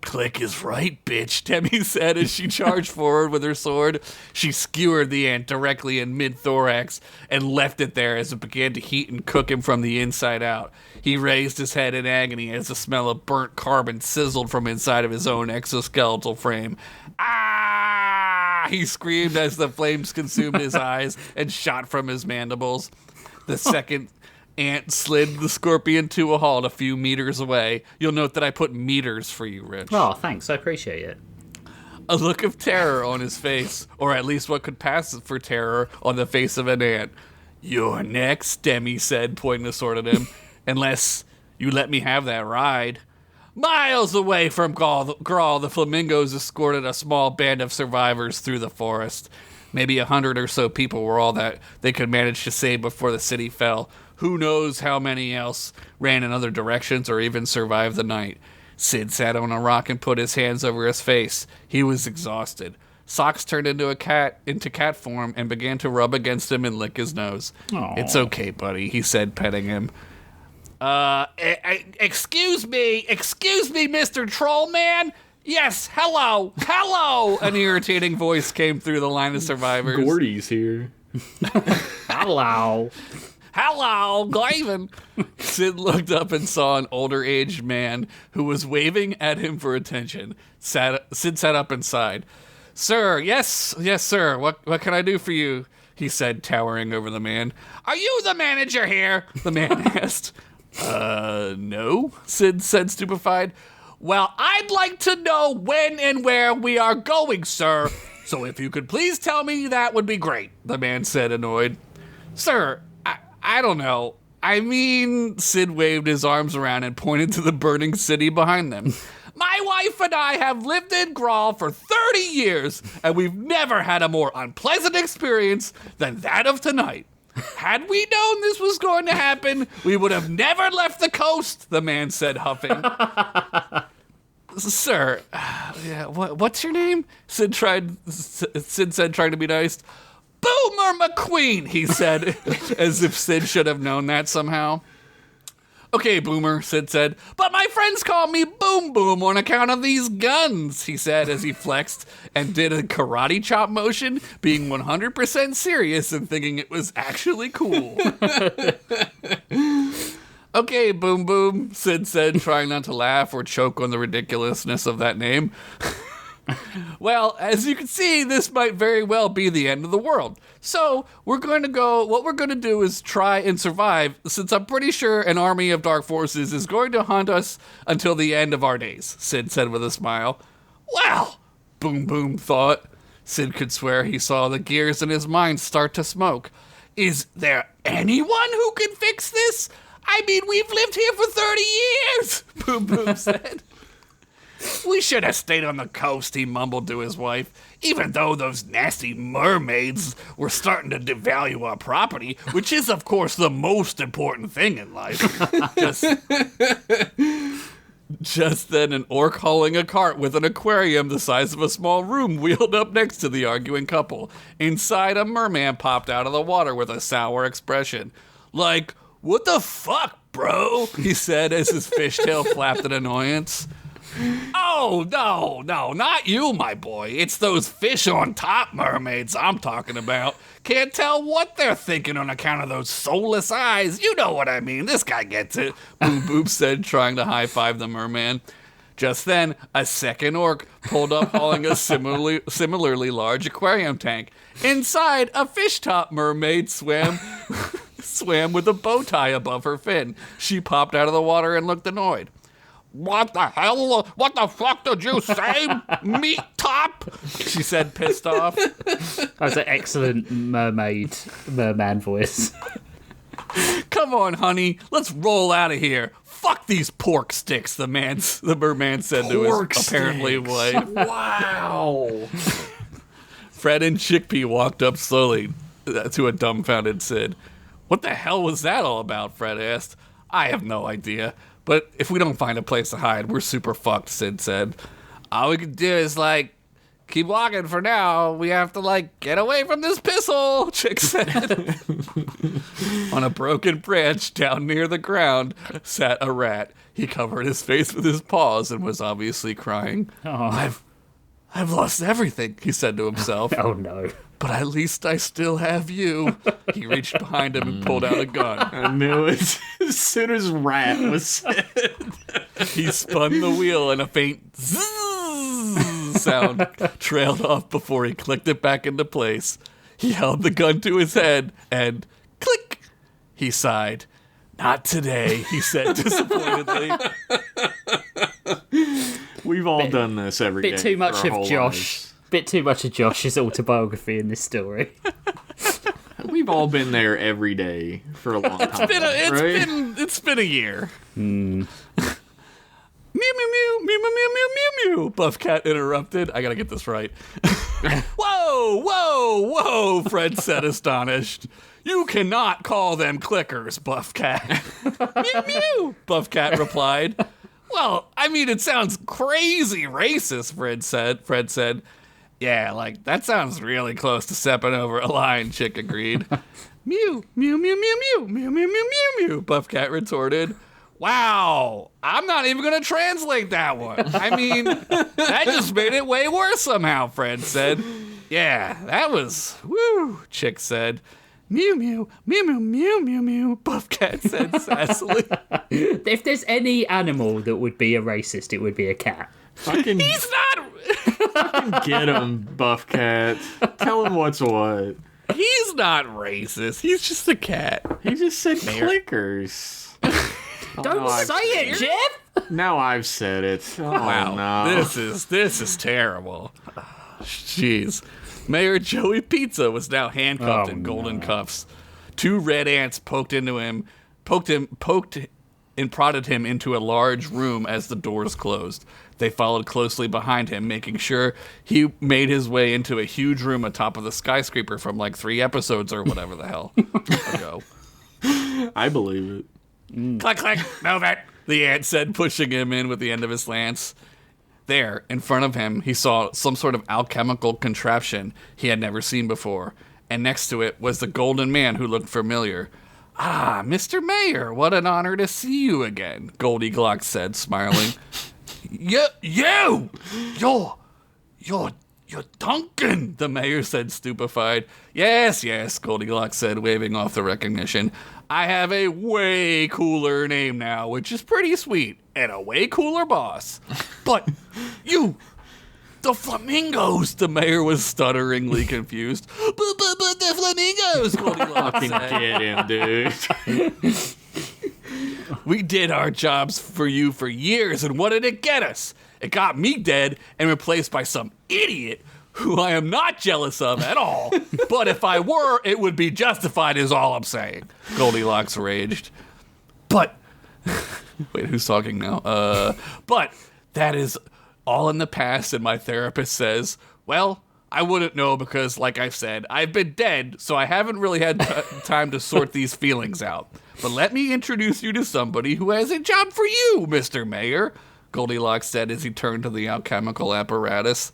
Click is right, bitch, Demi said as she charged forward with her sword. She skewered the ant directly in mid-thorax and left it there as it began to heat and cook him from the inside out. He raised his head in agony as the smell of burnt carbon sizzled from inside of his own exoskeletal frame. Ah! He screamed as the flames consumed his eyes and shot from his mandibles. The second ant slid the scorpion to a halt a few meters away. You'll note that I put meters for you, Rich. Oh, thanks. I appreciate it. A look of terror on his face, or at least what could pass for terror on the face of an ant. You're next, Demi said, pointing the sword at him. Unless you let me have that ride. Miles away from Grawl, the flamingos escorted a small band of survivors through the forest. Maybe 100 or so people were all that they could manage to save before the city fell. Who knows how many else ran in other directions or even survived the night. Sid sat on a rock and put his hands over his face. He was exhausted. Socks turned into cat form and began to rub against him and lick his nose. Aww. It's okay, buddy, he said, petting him. Excuse me, Mr. Trollman? Yes, hello. An irritating voice came through the line of survivors. Gordy's here. Hello. Hello, Glavin. Sid looked up and saw an older-aged man who was waving at him for attention. Sid sat up and sighed. Sir, yes, sir. What can I do for you? He said, towering over the man. Are you the manager here? The man asked. No, Sid said, stupefied. Well, I'd like to know when and where we are going, sir. So if you could please tell me, that would be great, the man said, annoyed. Sir, I don't know. I mean, Sid waved his arms around and pointed to the burning city behind them. My wife and I have lived in Grawl for 30 years, and we've never had a more unpleasant experience than that of tonight. Had we known this was going to happen, we would have never left the coast, the man said, huffing. Sir, what's your name? Sid said, trying to be nice. Boomer McQueen, he said, as if Sid should have known that somehow. Okay, Boomer, Sid said, but my friends call me Boom Boom on account of these guns, he said as he flexed and did a karate chop motion, being 100% serious and thinking it was actually cool. Okay, Boom Boom, Sid said, trying not to laugh or choke on the ridiculousness of that name. Well, as you can see, this might very well be the end of the world. So, what we're going to do is try and survive, since I'm pretty sure an army of dark forces is going to hunt us until the end of our days, Sid said with a smile. Well, Boom Boom thought. Sid could swear he saw the gears in his mind start to smoke. Is there anyone who can fix this? I mean, we've lived here for 30 years, Boom Boom said. We should have stayed on the coast, he mumbled to his wife, even though those nasty mermaids were starting to devalue our property, which is, of course, the most important thing in life. Just then, an orc hauling a cart with an aquarium the size of a small room wheeled up next to the arguing couple. Inside, a merman popped out of the water with a sour expression. Like, what the fuck, bro? He said as his fishtail flapped in annoyance. Oh, no, not you, my boy. It's those fish on top mermaids I'm talking about. Can't tell what they're thinking on account of those soulless eyes. You know what I mean. This guy gets it, Boom Boom said, trying to high-five the merman. Just then, a second orc pulled up hauling a similarly large aquarium tank. Inside, a fish-top mermaid swam with a bow tie above her fin. She popped out of the water and looked annoyed. What the hell? What the fuck did you say? Meat top? She said, pissed off. That was an excellent merman voice. Come on, honey. Let's roll out of here. Fuck these pork sticks, the merman said to his apparently wife. Wow. Fred and Chickpea walked up slowly to a dumbfounded Sid. What the hell was that all about? Fred asked. I have no idea. But if we don't find a place to hide, we're super fucked, Sid said. All we can do is, keep walking for now. We have to, get away from this pisshole, Chick said. On a broken branch down near the ground sat a rat. He covered his face with his paws and was obviously crying. Oh. I've lost everything, he said to himself. Oh, no. But at least I still have you. He reached behind him and pulled out a gun. I knew it. As soon as rat was said. He spun the wheel and a faint zzz sound trailed off before he clicked it back into place. He held the gun to his head and click, he sighed. Not today, he said disappointedly. We've all done this every day. Bit too much of Josh. Bit too much of Josh's autobiography in this story. We've all been there every day for a long time. It's been a year. Mm. Mew, mew, meow, meow, meow, meow, meow, Buff Cat interrupted. I gotta get this right. Whoa, whoa, whoa, Fred said, astonished. You cannot call them clickers, Buff Cat. Mew, mew, Buff Cat replied. Well, I mean, it sounds crazy racist, Fred said. Yeah, like, that sounds really close to stepping over a line, Chick agreed. Mew, mew, mew, mew, mew, mew, mew, mew, mew, mew, Buff Cat retorted. Wow, I'm not even going to translate that one. I mean, that just made it way worse somehow, Fred said. Yeah, that was, woo, Chick said. Mew, mew, mew, mew, mew, mew, mew, Buff Cat said sassily. If there's any animal that would be a racist, it would be a cat. Fucking, He's not. fucking get him, Buff Cat. Tell him what's what. He's not racist. He's just a cat. He just said clickers. Don't say it, Jeff! Now I've said it. Oh, Wow, no. this is terrible. Jeez. Mayor Joey Pizza was now handcuffed in golden cuffs. 2 red ants poked and prodded him into a large room as the doors closed. They followed closely behind him, making sure he made his way into a huge room atop of the skyscraper from like 3 episodes or whatever the hell ago. I believe it. Clack, clack, move it, the ant said, pushing him in with the end of his lance. There, in front of him, he saw some sort of alchemical contraption he had never seen before, and next to it was the golden man who looked familiar. Ah, Mr. Mayor, what an honor to see you again, Goldilocks said, smiling. You're Duncan, the mayor said, stupefied. Yes, Goldilocks said, waving off the recognition. I have a way cooler name now, which is pretty sweet, and a way cooler boss. But the flamingos, the mayor was stutteringly confused. But the flamingos, Goldilocks said. Get him, dude. We did our jobs for you for years, and what did it get us? It got me dead and replaced by some idiot who I am not jealous of at all. But if I were, it would be justified is all I'm saying, Goldilocks raged. But, wait, who's talking now? But that is all in the past, and my therapist says, well, I wouldn't know because, like I said, I've been dead, so I haven't really had time to sort these feelings out. But let me introduce you to somebody who has a job for you, Mr. Mayor, Goldilocks said as he turned to the alchemical apparatus.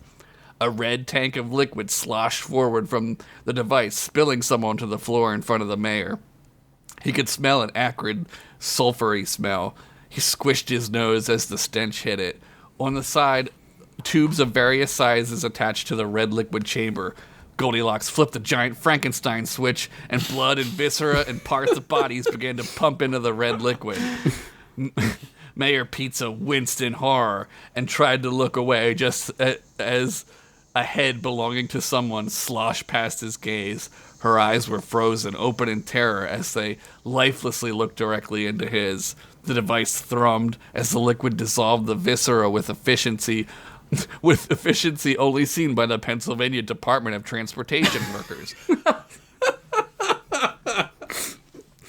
A red tank of liquid sloshed forward from the device, spilling some onto the floor in front of the mayor. He could smell an acrid, sulfury smell. He squished his nose as the stench hit it. On the side, tubes of various sizes attached to the red liquid chamber. Goldilocks flipped a giant Frankenstein switch, and blood and viscera and parts of bodies began to pump into the red liquid. Mayor Pizza winced in horror and tried to look away just as a head belonging to someone sloshed past his gaze. Her eyes were frozen, open in terror as they lifelessly looked directly into his. The device thrummed as the liquid dissolved the viscera with efficiency only seen by the Pennsylvania Department of Transportation workers.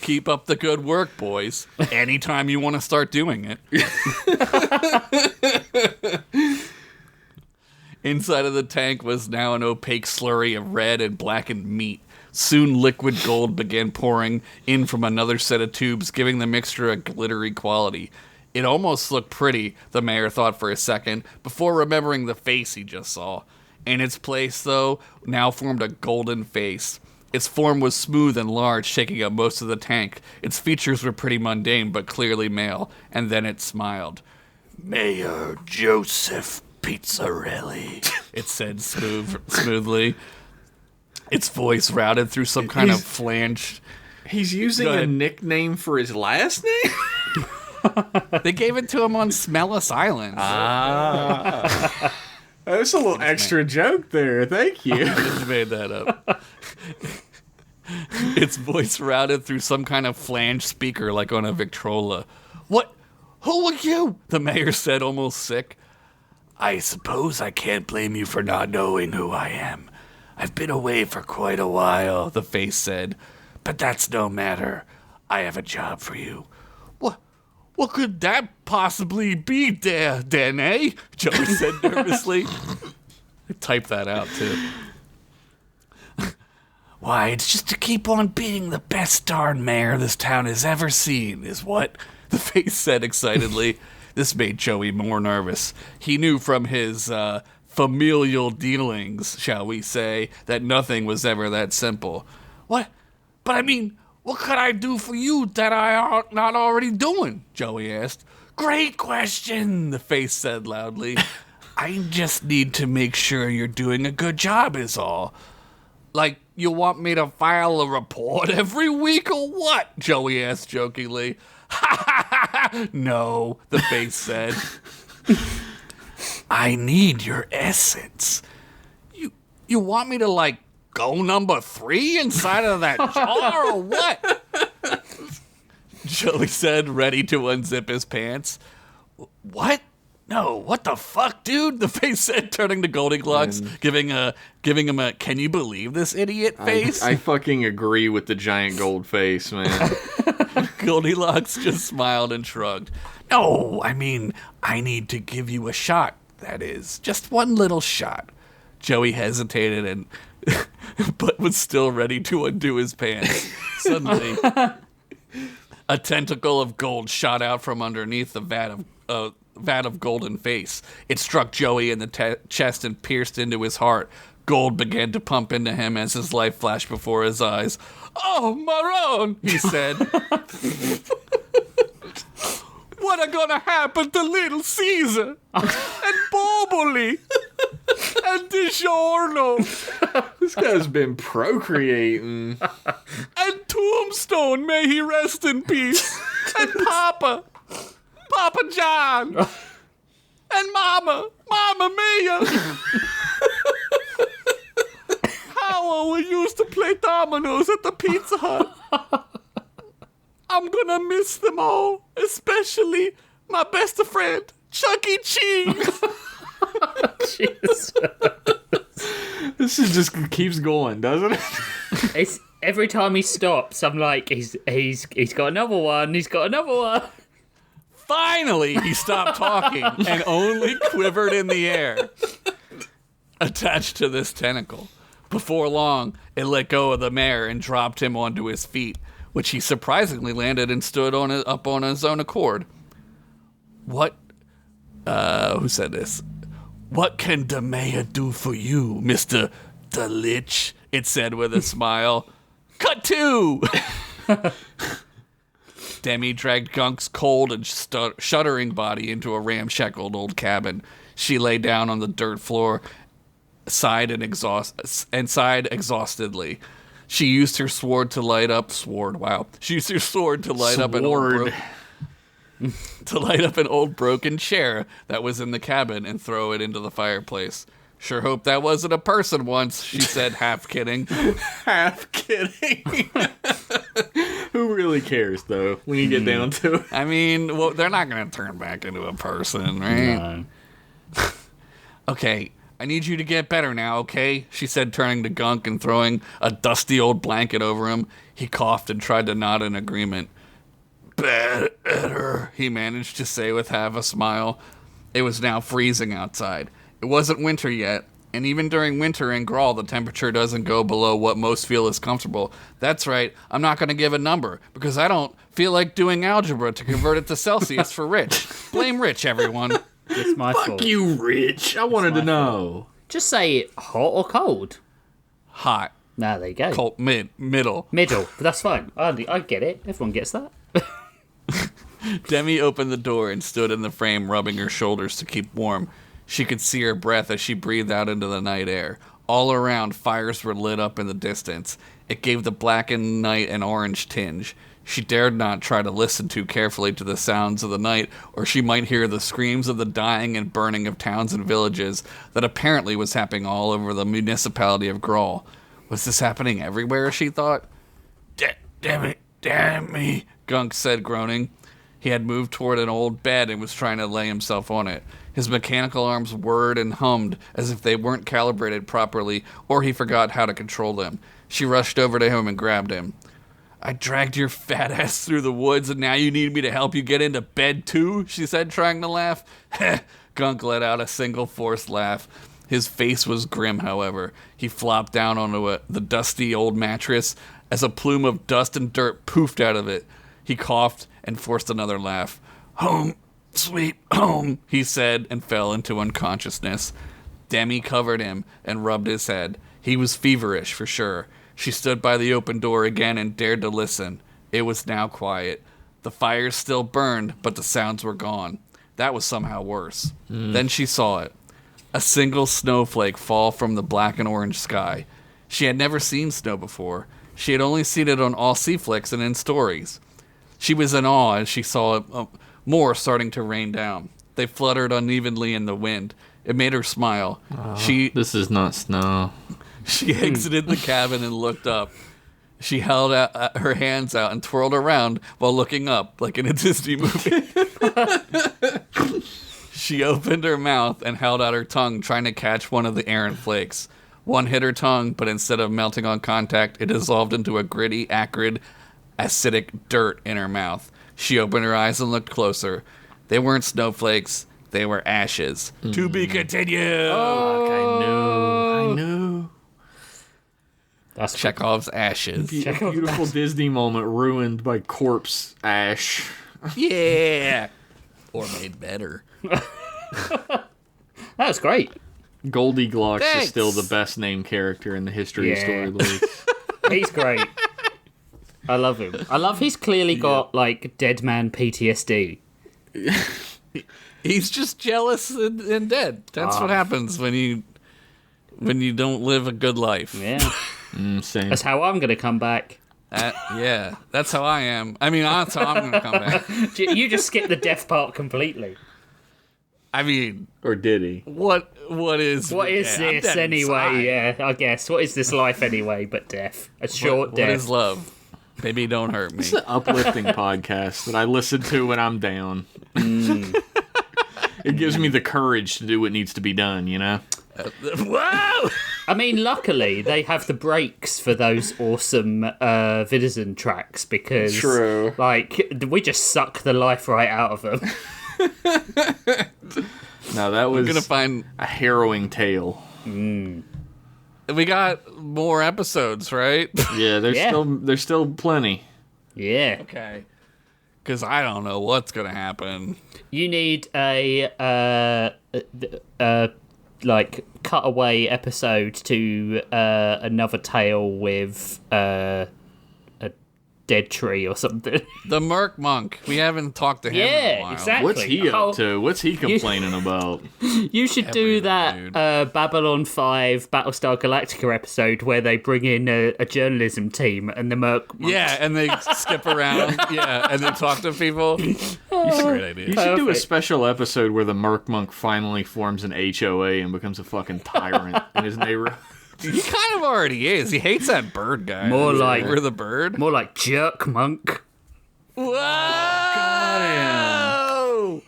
Keep up the good work, boys. Anytime you want to start doing it. Inside of the tank was now an opaque slurry of red and blackened meat. Soon liquid gold began pouring in from another set of tubes, giving the mixture a glittery quality. It almost looked pretty, the mayor thought for a second, before remembering the face he just saw. In its place, though, now formed a golden face. Its form was smooth and large, shaking up most of the tank. Its features were pretty mundane, but clearly male. And then it smiled. Mayor Joseph Pizzarelli, it said smoothly. Its voice routed through some kind of flange. He's using a nickname for his last name? They gave it to him on Smellis Island. That's a little extra joke there. Thank you. I just made that up. Its voice routed through some kind of flange speaker like on a Victrola. What? Who are you? The mayor said, almost sick. I suppose I can't blame you for not knowing who I am. I've been away for quite a while, the face said. But that's no matter. I have a job for you. What could that possibly be there, then, eh? Joey said nervously. Type that out, too. Why, it's just to keep on being the best darn mayor this town has ever seen, is what the face said excitedly. This made Joey more nervous. He knew from his familial dealings, shall we say, that nothing was ever that simple. What? But I mean, what could I do for you that I are not already doing? Joey asked. Great question, the face said loudly. I just need to make sure you're doing a good job is all. Like, you want me to file a report every week or what? Joey asked jokingly. No, the face said. I need your essence. You want me to, like, go number 3 inside of that jar or what? Joey said, ready to unzip his pants. What? No, what the fuck, dude? The face said, turning to Goldilocks, giving him a "can you believe this idiot" face. I fucking agree with the giant gold face, man. Goldilocks just smiled and shrugged. No, I mean, I need to give you a shot, that is. Just one little shot. Joey hesitated and but was still ready to undo his pants. Suddenly, a tentacle of gold shot out from underneath the vat of golden face. It struck Joey in the chest and pierced into his heart. Gold began to pump into him as his life flashed before his eyes. Oh, Maron, he said. What are gonna happen to little Caesar? And Boboli? And DiGiorno? This guy's been procreating. And Tombstone, may he rest in peace. And Papa John. And Mama Mia. How we used to play dominoes at the Pizza Hut. I'm gonna miss them all, especially my best friend, Chuck E. Cheese. Jesus. This is just keeps going, doesn't it? It's every time he stops, I'm like, he's got another one. He's got another one. Finally, he stopped talking and only quivered in the air, attached to this tentacle. Before long, it let go of the mayor and dropped him onto his feet, which he surprisingly landed and stood up on his own accord. What? Who said this? What can the mayor do for you, Mr. the Lich? It said with a smile. Cut 2! Demi dragged Gunk's cold and shuddering body into a ramshackled old cabin. She lay down on the dirt floor, sighed exhaustedly. She used her sword to light up an old broken chair that was in the cabin and throw it into the fireplace. Sure hope that wasn't a person once, she said, half kidding. Half kidding. Who really cares, though, when you get down to it? I mean, well, they're not going to turn back into a person, right? No. Okay, I need you to get better now, okay? She said, turning to Gunk and throwing a dusty old blanket over him. He coughed and tried to nod in agreement. Better, he managed to say with half a smile. It was now freezing outside. It wasn't winter yet, and even during winter in Grawl, the temperature doesn't go below what most feel is comfortable. That's right, I'm not going to give a number, because I don't feel like doing algebra to convert it to Celsius for Rich. Blame Rich, everyone. It's my fault. Fuck you, Rich. I wanted to know. Just say hot or cold. Hot. Nah, there you go. Cold. Middle. Middle. But that's fine. I get it. Everyone gets that. Demi opened the door and stood in the frame, rubbing her shoulders to keep warm. She could see her breath as she breathed out into the night air. All around, fires were lit up in the distance. It gave the blackened night an orange tinge. She dared not try to listen too carefully to the sounds of the night, or she might hear the screams of the dying and burning of towns and villages that apparently was happening all over the municipality of Grawl. Was this happening everywhere, she thought? Damn me, Gunk said, groaning. He had moved toward an old bed and was trying to lay himself on it. His mechanical arms whirred and hummed as if they weren't calibrated properly, or he forgot how to control them. She rushed over to him and grabbed him. I dragged your fat ass through the woods, and now you need me to help you get into bed too, she said, trying to laugh. Gunk let out a single forced laugh. His face was grim, however. He flopped down onto the dusty old mattress as a plume of dust and dirt poofed out of it. He coughed and forced another laugh. Home, sweet home, he said, and fell into unconsciousness. Demi covered him and rubbed his head. He was feverish, for sure. She stood by the open door again and dared to listen. It was now quiet. The fires still burned, but the sounds were gone. That was somehow worse. Then she saw it. A single snowflake fall from the black and orange sky. She had never seen snow before. She had only seen it on Aussie flicks and in stories. She was in awe as she saw more starting to rain down. They fluttered unevenly in the wind. It made her smile. This is not snow. She exited the cabin and looked up. She held out her hands out and twirled around while looking up, like in a Disney movie. She opened her mouth and held out her tongue, trying to catch one of the errant flakes. One hit her tongue, but instead of melting on contact, it dissolved into a gritty, acrid, acidic dirt in her mouth. She opened her eyes and looked closer. They weren't snowflakes. They were ashes. To be continued. I knew. That's Chekhov's ashes. Beautiful Disney moment ruined by corpse ash. Yeah. Or made better. That was great. Goldie Glocks Thanks. is still the best named character in the history of Yeah. Storylords. He's great. I love him. I love he's clearly got, like, dead man PTSD. He's just jealous and dead. That's what happens when you don't live a good life. Yeah. Same. That's how I'm going to come back. Yeah, that's how I am. I mean, that's how I'm going to come back. You just skip the death part completely. I mean, Or did he? what is What is I'm this dead anyway? inside. Yeah, I guess. What is this life anyway but death? A short What death. is love? Baby, don't hurt me. It's an uplifting podcast that I listen to when I'm down. It gives me the courage to do what needs to be done, you know? Whoa! I mean, luckily, they have the breaks for those awesome Vidazen tracks because, True. like, we just suck the life right out of them. No, that We're was gonna find. a harrowing tale. We got more episodes, right? Yeah, Yeah. there's still plenty. Yeah. Okay. Because I don't know what's gonna happen. You need a like cutaway episode to another tale with a dead tree or something. The Merc Monk. We haven't talked to him in a Yeah, while. exactly. What's he Oh, up to? What's he complaining about? You should do Everything, that Babylon 5 Battlestar Galactica episode where they bring in a journalism team and the Merc Monks. Yeah, and they skip around. Yeah, and they talk to people. That's a great idea. You should do a Perfect. special episode where the Merc Monk finally forms an HOA and becomes a fucking tyrant in his neighborhood. He kind of already is. He hates that bird guy. More like- We're the bird. More like Jerk Monk. Whoa!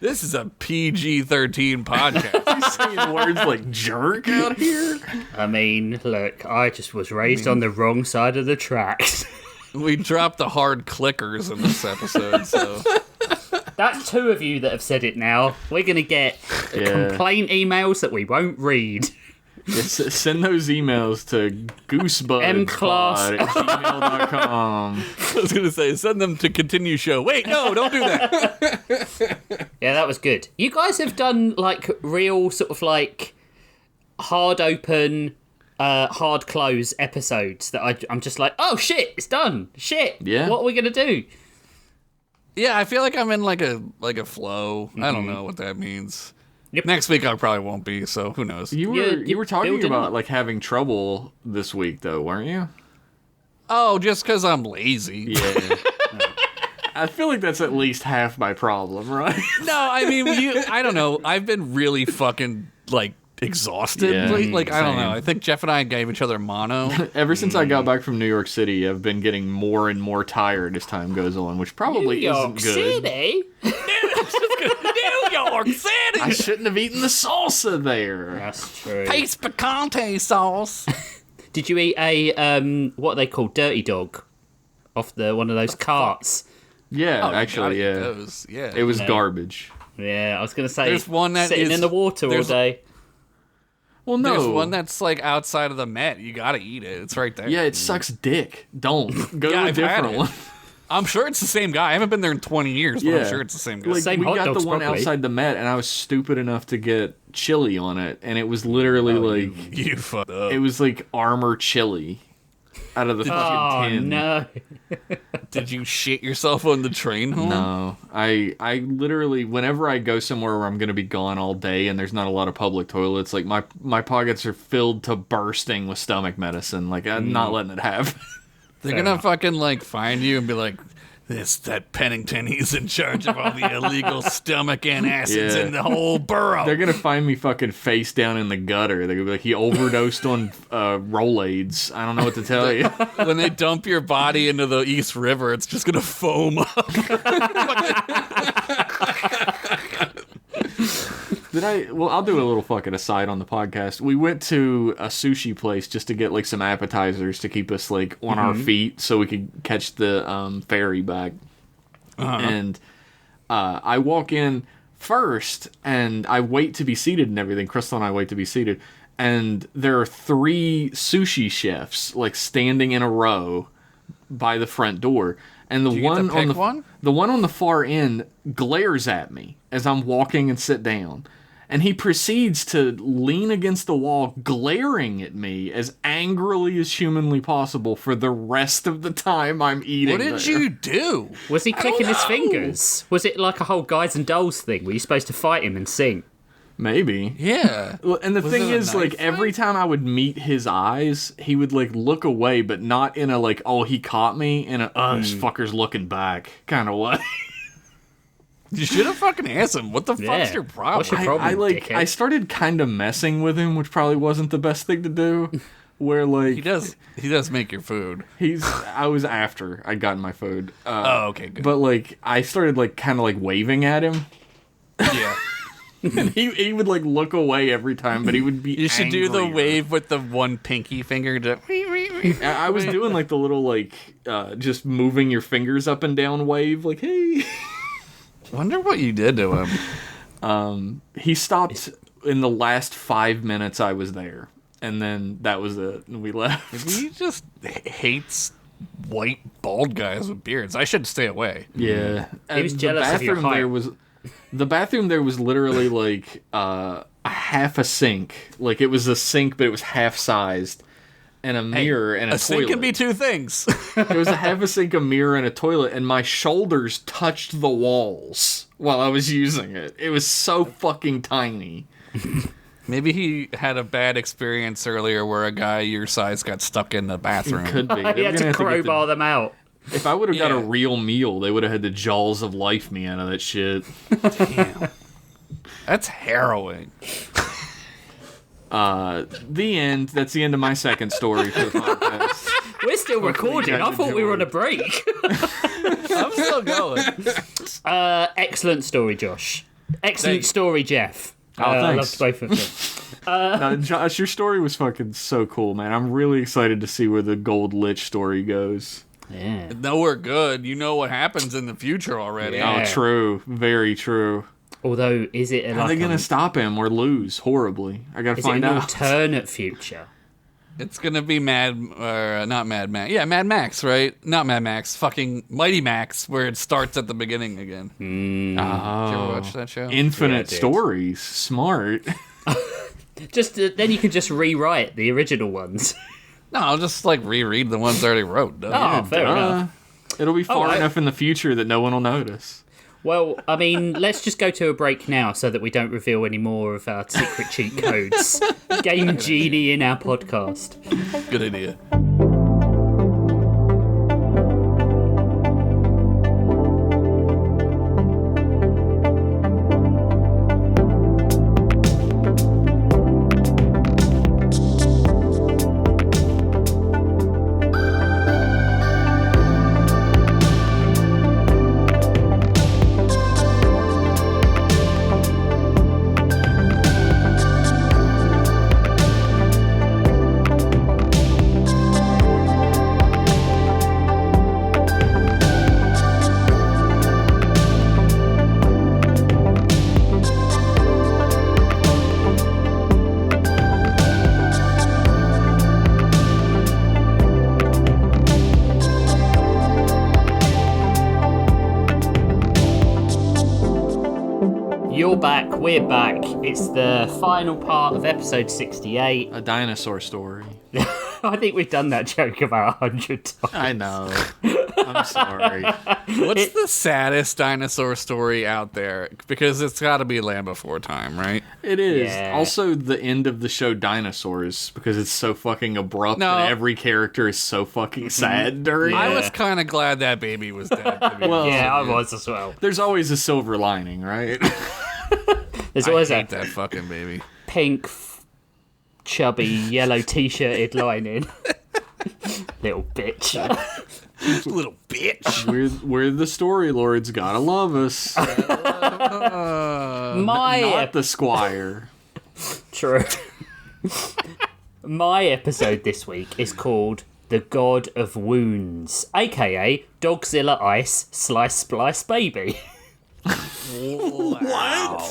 This is a PG-13 podcast. He's saying words like jerk out here. I mean, look, I just was raised on the wrong side of the tracks. We dropped the hard clickers in this episode, so That's two of you that have said it now. We're going to get complaint emails that we won't read. Send those emails to goosebudpod@gmail.com. I was gonna say send them to continue show. Wait, no, don't do that. Yeah, that was good. You guys have done, like, real sort of, like, hard open, hard close episodes that I'm just like, oh, shit, it's done. Shit. Yeah. What are we going to do? Yeah, I feel like I'm in like a flow. I don't know what that means. Yep. Next week I probably won't be, so who knows? You You were talking building about up. like having trouble this week though, weren't you? Oh, just because I'm lazy. Yeah. I feel like that's at least half my problem, right? No, I mean, I don't know. I've been really fucking, like, exhausted. Yeah, like, I don't know. same. I think Jeff and I gave each other mono. Ever since I got back from New York City, I've been getting more and more tired as time goes on, which probably New York isn't good. City? New York City! I shouldn't have eaten the salsa there. That's true. Pace picante sauce. Did you eat a, what are they call, dirty dog? off one of those carts. Yeah, Oh, you actually, gotta eat yeah. those. Yeah. It was No. garbage. Yeah, I was gonna say There's one that sitting is- in the water all there's- day. Well, no. There's one that's like outside of the Met. You gotta eat it. It's right there. Yeah, it sucks dick. Don't. Go Yeah, to a I've had different it. one. I'm sure it's the same guy. I haven't been there in 20 years, but I'm sure it's the same guy. Like, Same we hot got dogs, the one probably. outside the Met, and I was stupid enough to get chili on it, and it was literally like You fucked up. it was like armor chili out of the Oh fucking tin. no! Did you shit yourself on the train home? No, I literally, whenever I go somewhere where I'm gonna be gone all day and there's not a lot of public toilets, like my pockets are filled to bursting with stomach medicine. Like I'm not letting it happen. They're Fair gonna enough. fucking like find you and be like, that Pennington, he's in charge of all the illegal stomach antacids Yeah. in the whole borough. They're gonna find me fucking face down in the gutter. They're gonna be like, he overdosed on Rolaids. I don't know what to tell you. When they dump your body into the East River, it's just gonna foam up. Well, I'll do a little fucking aside on the podcast. We went to a sushi place just to get like some appetizers to keep us like on our feet so we could catch the ferry back. And I walk in first and I wait to be seated and everything. Crystal and I wait to be seated. And there are 3 sushi chefs like standing in a row by the front door. And the you get to one on pick the one? the one on the far end glares at me as I'm walking and sit down. And he proceeds to lean against the wall, glaring at me as angrily as humanly possible for the rest of the time I'm eating. What did there. you do? Was he clicking his fingers? Was it like a whole guys and dolls thing? Were you supposed to fight him and sing? Maybe. Yeah. Well, and the Was thing it a is, like, knife every time I would meet his eyes, he would, like, look away, but not in a, like, oh, he caught me, in a, this fucker's looking back kind of way. You should have fucking asked him. What the Yeah. fuck's your problem? What's your problem? Dickhead. I started kind of messing with him, which probably wasn't the best thing to do. Where, like, He does make your food. I was after I'd gotten my food. Oh, okay, good. But, like, I started, like, kind of, like, waving at him. Yeah. And he would, like, look away every time, but he would be You should do the angrier. wave with the one pinky finger to. I was doing, like, the little, like, just moving your fingers up and down wave, like, hey. Wonder what you did to him. He stopped in the last 5 minutes I was there. And then that was it. And we left. He just hates white bald guys with beards. I should stay away. Yeah. He was jealous of your height. The bathroom there was literally like a half a sink. Like it was a sink, but it was half sized. And a mirror and a toilet. sink can be two things. It was a half a sink, a mirror, and a toilet, and my shoulders touched the walls while I was using it. It was so fucking tiny. Maybe he had a bad experience earlier where a guy your size got stuck in the bathroom. Could be. He They were had gonna to have to get crowbar them out. If I would have got a Yeah. real meal, they would have had the jaws of life me out of that shit. Damn. That's harrowing. The end. That's the end of my second story for the podcast. We're still recording. I thought we were on a break. I'm still going. Excellent story, Josh. Excellent Thanks. story, Jeff. I thanks. loved both of them. No, Josh, your story was fucking so cool, man. I'm really excited to see where the Gold Lich story goes. Yeah. No, we're good. You know what happens in the future already. Yeah. Oh, true. Very true. Although, is it How are they like going to stop him or lose horribly? I got to is it find an out. alternate future? It's gonna be not Mad Max. Yeah, Mad Max, right? Not Mad Max. Fucking Mighty Max, where it starts at the beginning again. Did you ever watch that show? Infinite Yeah, I did. stories. Smart. Just then you can just rewrite the original ones. No, I'll just like reread the ones I already wrote. Duh. Oh, fair enough. It'll be far I- enough in the future that no one will notice. Well, I mean, let's just go to a break now so that we don't reveal any more of our secret cheat codes. Game Genie in our podcast. Good idea. You're back, we're back. It's the final part of episode 68. A dinosaur story. I think we've done that joke about 100 times. I know. I'm sorry. What's the saddest dinosaur story out there? Because it's got to be Land Before Time, right? It is. Yeah. Also, the end of the show Dinosaurs, because it's so fucking abrupt No. and every character is so fucking sad during I it. was kind of glad that baby was dead. To be Well, honest Yeah, I with you. was as well. There's always a silver lining, right? There's I always hate a that fucking baby. pink, chubby, yellow t-shirted lining. Little bitch. Little bitch. we're the story lords. Gotta love us. My Not the squire. True. My episode this week is called The God of Wounds, aka Dogzilla Ice Slice Splice Baby. Wow.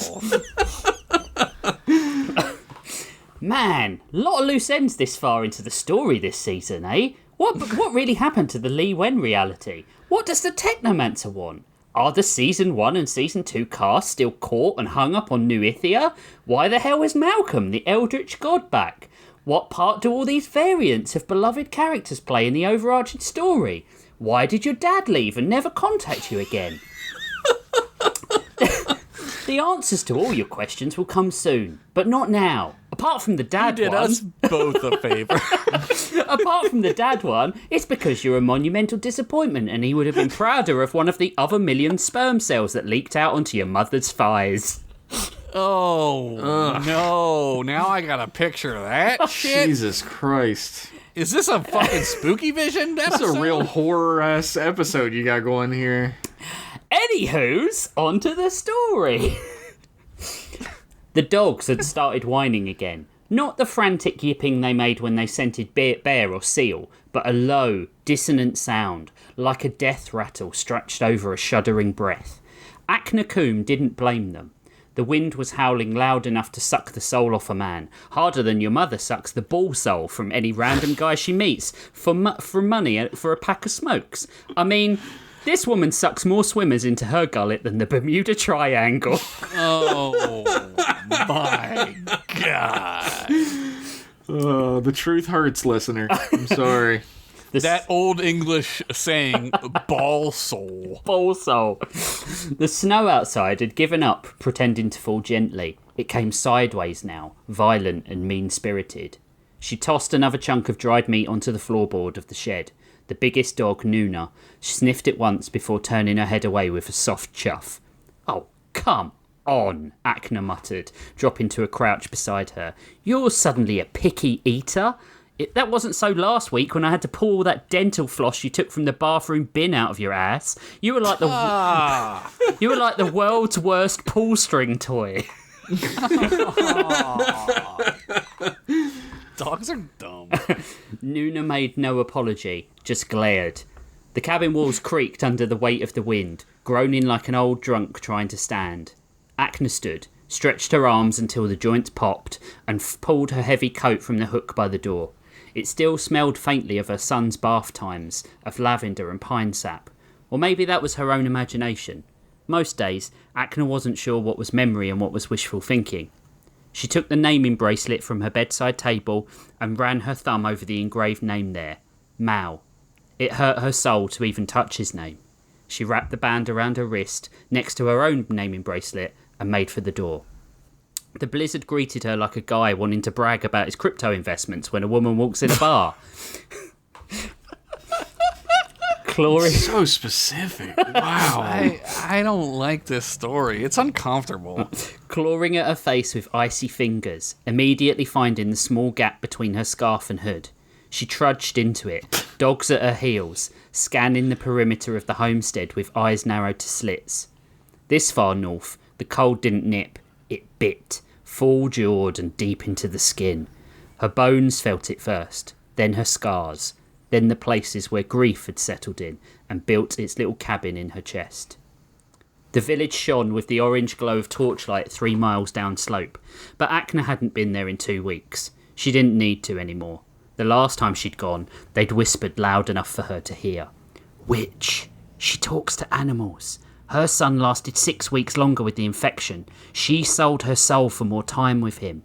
Man, lot of loose ends this far into the story this season, eh? What really happened to the Lee Wen reality? What does the Technomancer want? Are the Season 1 and Season 2 cast still caught and hung up on New Ithia? Why the hell is Malcolm, the Eldritch God, back? What part do all these variants of beloved characters play in the overarching story? Why did your dad leave and never contact you again? The answers to all your questions will come soon, but not now. Apart from the dad Did one, us both a favor. apart from the dad one, it's because you're a monumental disappointment and he would have been prouder of one of the other million sperm cells that leaked out onto your mother's thighs. Oh, no. Now I got a picture of that shit. Jesus Christ. Is this a fucking spooky vision That's episode? a real horror-ass episode you got going here. Anywho's, onto the story. The dogs had started whining again. Not the frantic yipping they made when they scented bear or seal, but a low, dissonant sound, like a death rattle stretched over a shuddering breath. Aknakum didn't blame them. The wind was howling loud enough to suck the soul off a man, harder than your mother sucks the ball soul from any random guy she meets for money for a pack of smokes. I mean, this woman sucks more swimmers into her gullet than the Bermuda Triangle. Oh, my God. The truth hurts, listener. I'm sorry. That old English saying, ball soul. Ball soul. The snow outside had given up, pretending to fall gently. It came sideways now, violent and mean-spirited. She tossed another chunk of dried meat onto the floorboard of the shed. The biggest dog, Nuna, sniffed it once before turning her head away with a soft chuff. "Oh, come on," Akna muttered, dropping to a crouch beside her. "You're suddenly a picky eater? That wasn't so last week when I had to pull all that dental floss you took from the bathroom bin out of your ass. You were like you were like the world's worst pull string toy." Dogs are dumb. Nuna made no apology, just glared. The cabin walls creaked under the weight of the wind, groaning like an old drunk trying to stand. Akna stood, stretched her arms until the joints popped, and pulled her heavy coat from the hook by the door. It still smelled faintly of her son's bath times, of lavender and pine sap. Or maybe that was her own imagination. Most days, Akna wasn't sure what was memory and what was wishful thinking. She took the naming bracelet from her bedside table and ran her thumb over the engraved name there. Mal. It hurt her soul to even touch his name. She wrapped the band around her wrist, next to her own naming bracelet, and made for the door. The blizzard greeted her like a guy wanting to brag about his crypto investments when a woman walks in a bar. Chlorine. So specific. Wow. I don't like this story. It's uncomfortable. Clawing at her face with icy fingers, immediately finding the small gap between her scarf and hood. She trudged into it, dogs at her heels, scanning the perimeter of the homestead with eyes narrowed to slits. This far north, the cold didn't nip, it bit, full-jawed and deep into the skin. Her bones felt it first, then her scars, then the places where grief had settled in and built its little cabin in her chest. The village shone with the orange glow of torchlight 3 miles down slope, but Akna hadn't been there in 2 weeks. She didn't need to anymore. The last time she'd gone, they'd whispered loud enough for her to hear. "Witch. She talks to animals. Her son lasted 6 weeks longer with the infection. She sold her soul for more time with him.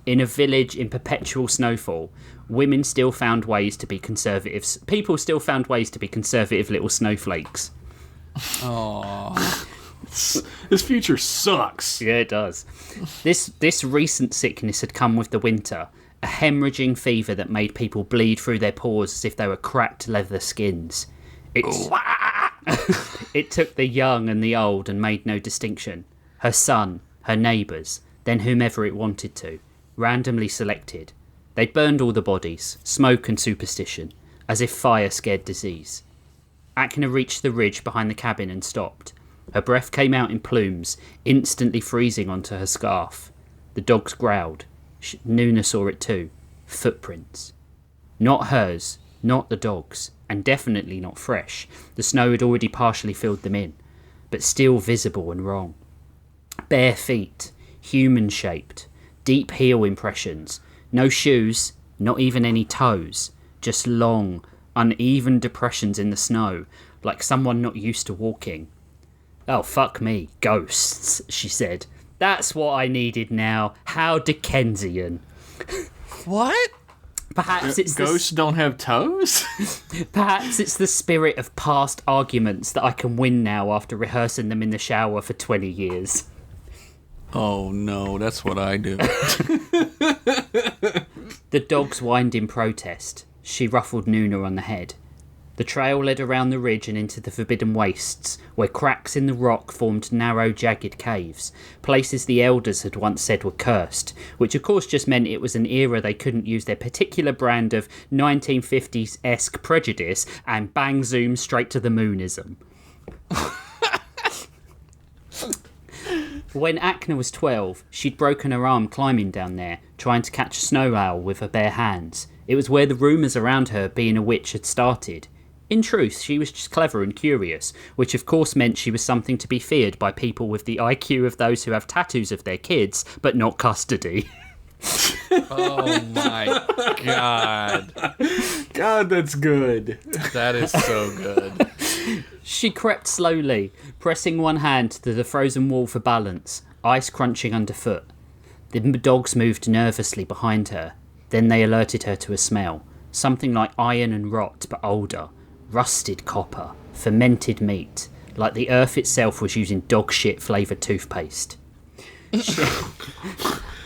In a village in perpetual snowfall, women still found ways to be conservative. People still found ways to be conservative little snowflakes. Aww. This future sucks. Yeah, it does. This recent sickness had come with the winter, a hemorrhaging fever that made people bleed through their pores as if they were cracked leather skins. It took the young and the old and made no distinction. Her son, her neighbours, then whomever it wanted to, randomly selected. They'd burned all the bodies, smoke and superstition, as if fire scared disease. Akna reached the ridge behind the cabin and stopped. Her breath came out in plumes, instantly freezing onto her scarf. The dogs growled. Nuna saw it too. Footprints. Not hers, not the dogs, and definitely not fresh. The snow had already partially filled them in, but still visible and wrong. Bare feet, human-shaped, deep heel impressions. No shoes, not even any toes, just long, uneven depressions in the snow, like someone not used to walking. Oh, fuck me, ghosts, she said. That's what I needed now. How Dickensian. What? Perhaps it's Ghosts don't have toes? Perhaps it's the spirit of past arguments that I can win now after rehearsing them in the shower for 20 years. Oh no, that's what I do. The dogs whined in protest. She ruffled Nuna on the head. The trail led around the ridge and into the forbidden wastes, where cracks in the rock formed narrow, jagged caves, places the elders had once said were cursed, which of course just meant it was an era they couldn't use their particular brand of 1950s-esque prejudice and bang zoom straight to the moonism. When Akna was 12, she'd broken her arm climbing down there, trying to catch a snow owl with her bare hands. It was where the rumours around her being a witch had started. In truth, she was just clever and curious, which of course meant she was something to be feared by people with the IQ of those who have tattoos of their kids, but not custody. Oh my god. God, that's good. That is so good. She crept slowly, pressing one hand to the frozen wall for balance, ice crunching underfoot. The dogs moved nervously behind her. Then they alerted her to a smell, something like iron and rot, but older. Rusted copper, fermented meat, like the earth itself was using dog shit flavoured toothpaste.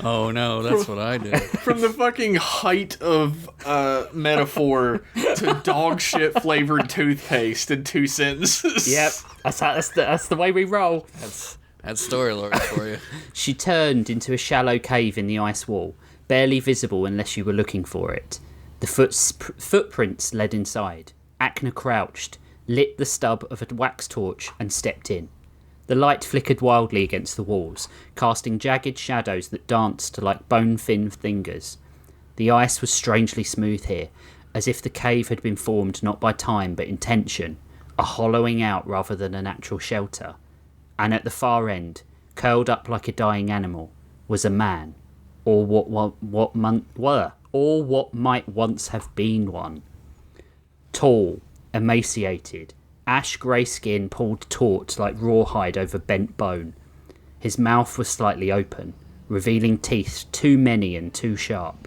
Oh no, that's what I do. From the fucking height of metaphor to dog shit flavored toothpaste in 2 sentences. Yep, that's the way we roll. That's story lore for you. She turned into a shallow cave in the ice wall, barely visible unless you were looking for it. The footprints led inside. Akna crouched, lit the stub of a wax torch and stepped in. The light flickered wildly against the walls, casting jagged shadows that danced like bone-thin fingers. The ice was strangely smooth here, as if the cave had been formed not by time but intention, a hollowing out rather than a natural shelter. And at the far end, curled up like a dying animal, was a man, or what might once have been one. Tall, emaciated, ash-grey skin pulled taut like rawhide over bent bone. His mouth was slightly open, revealing teeth too many and too sharp.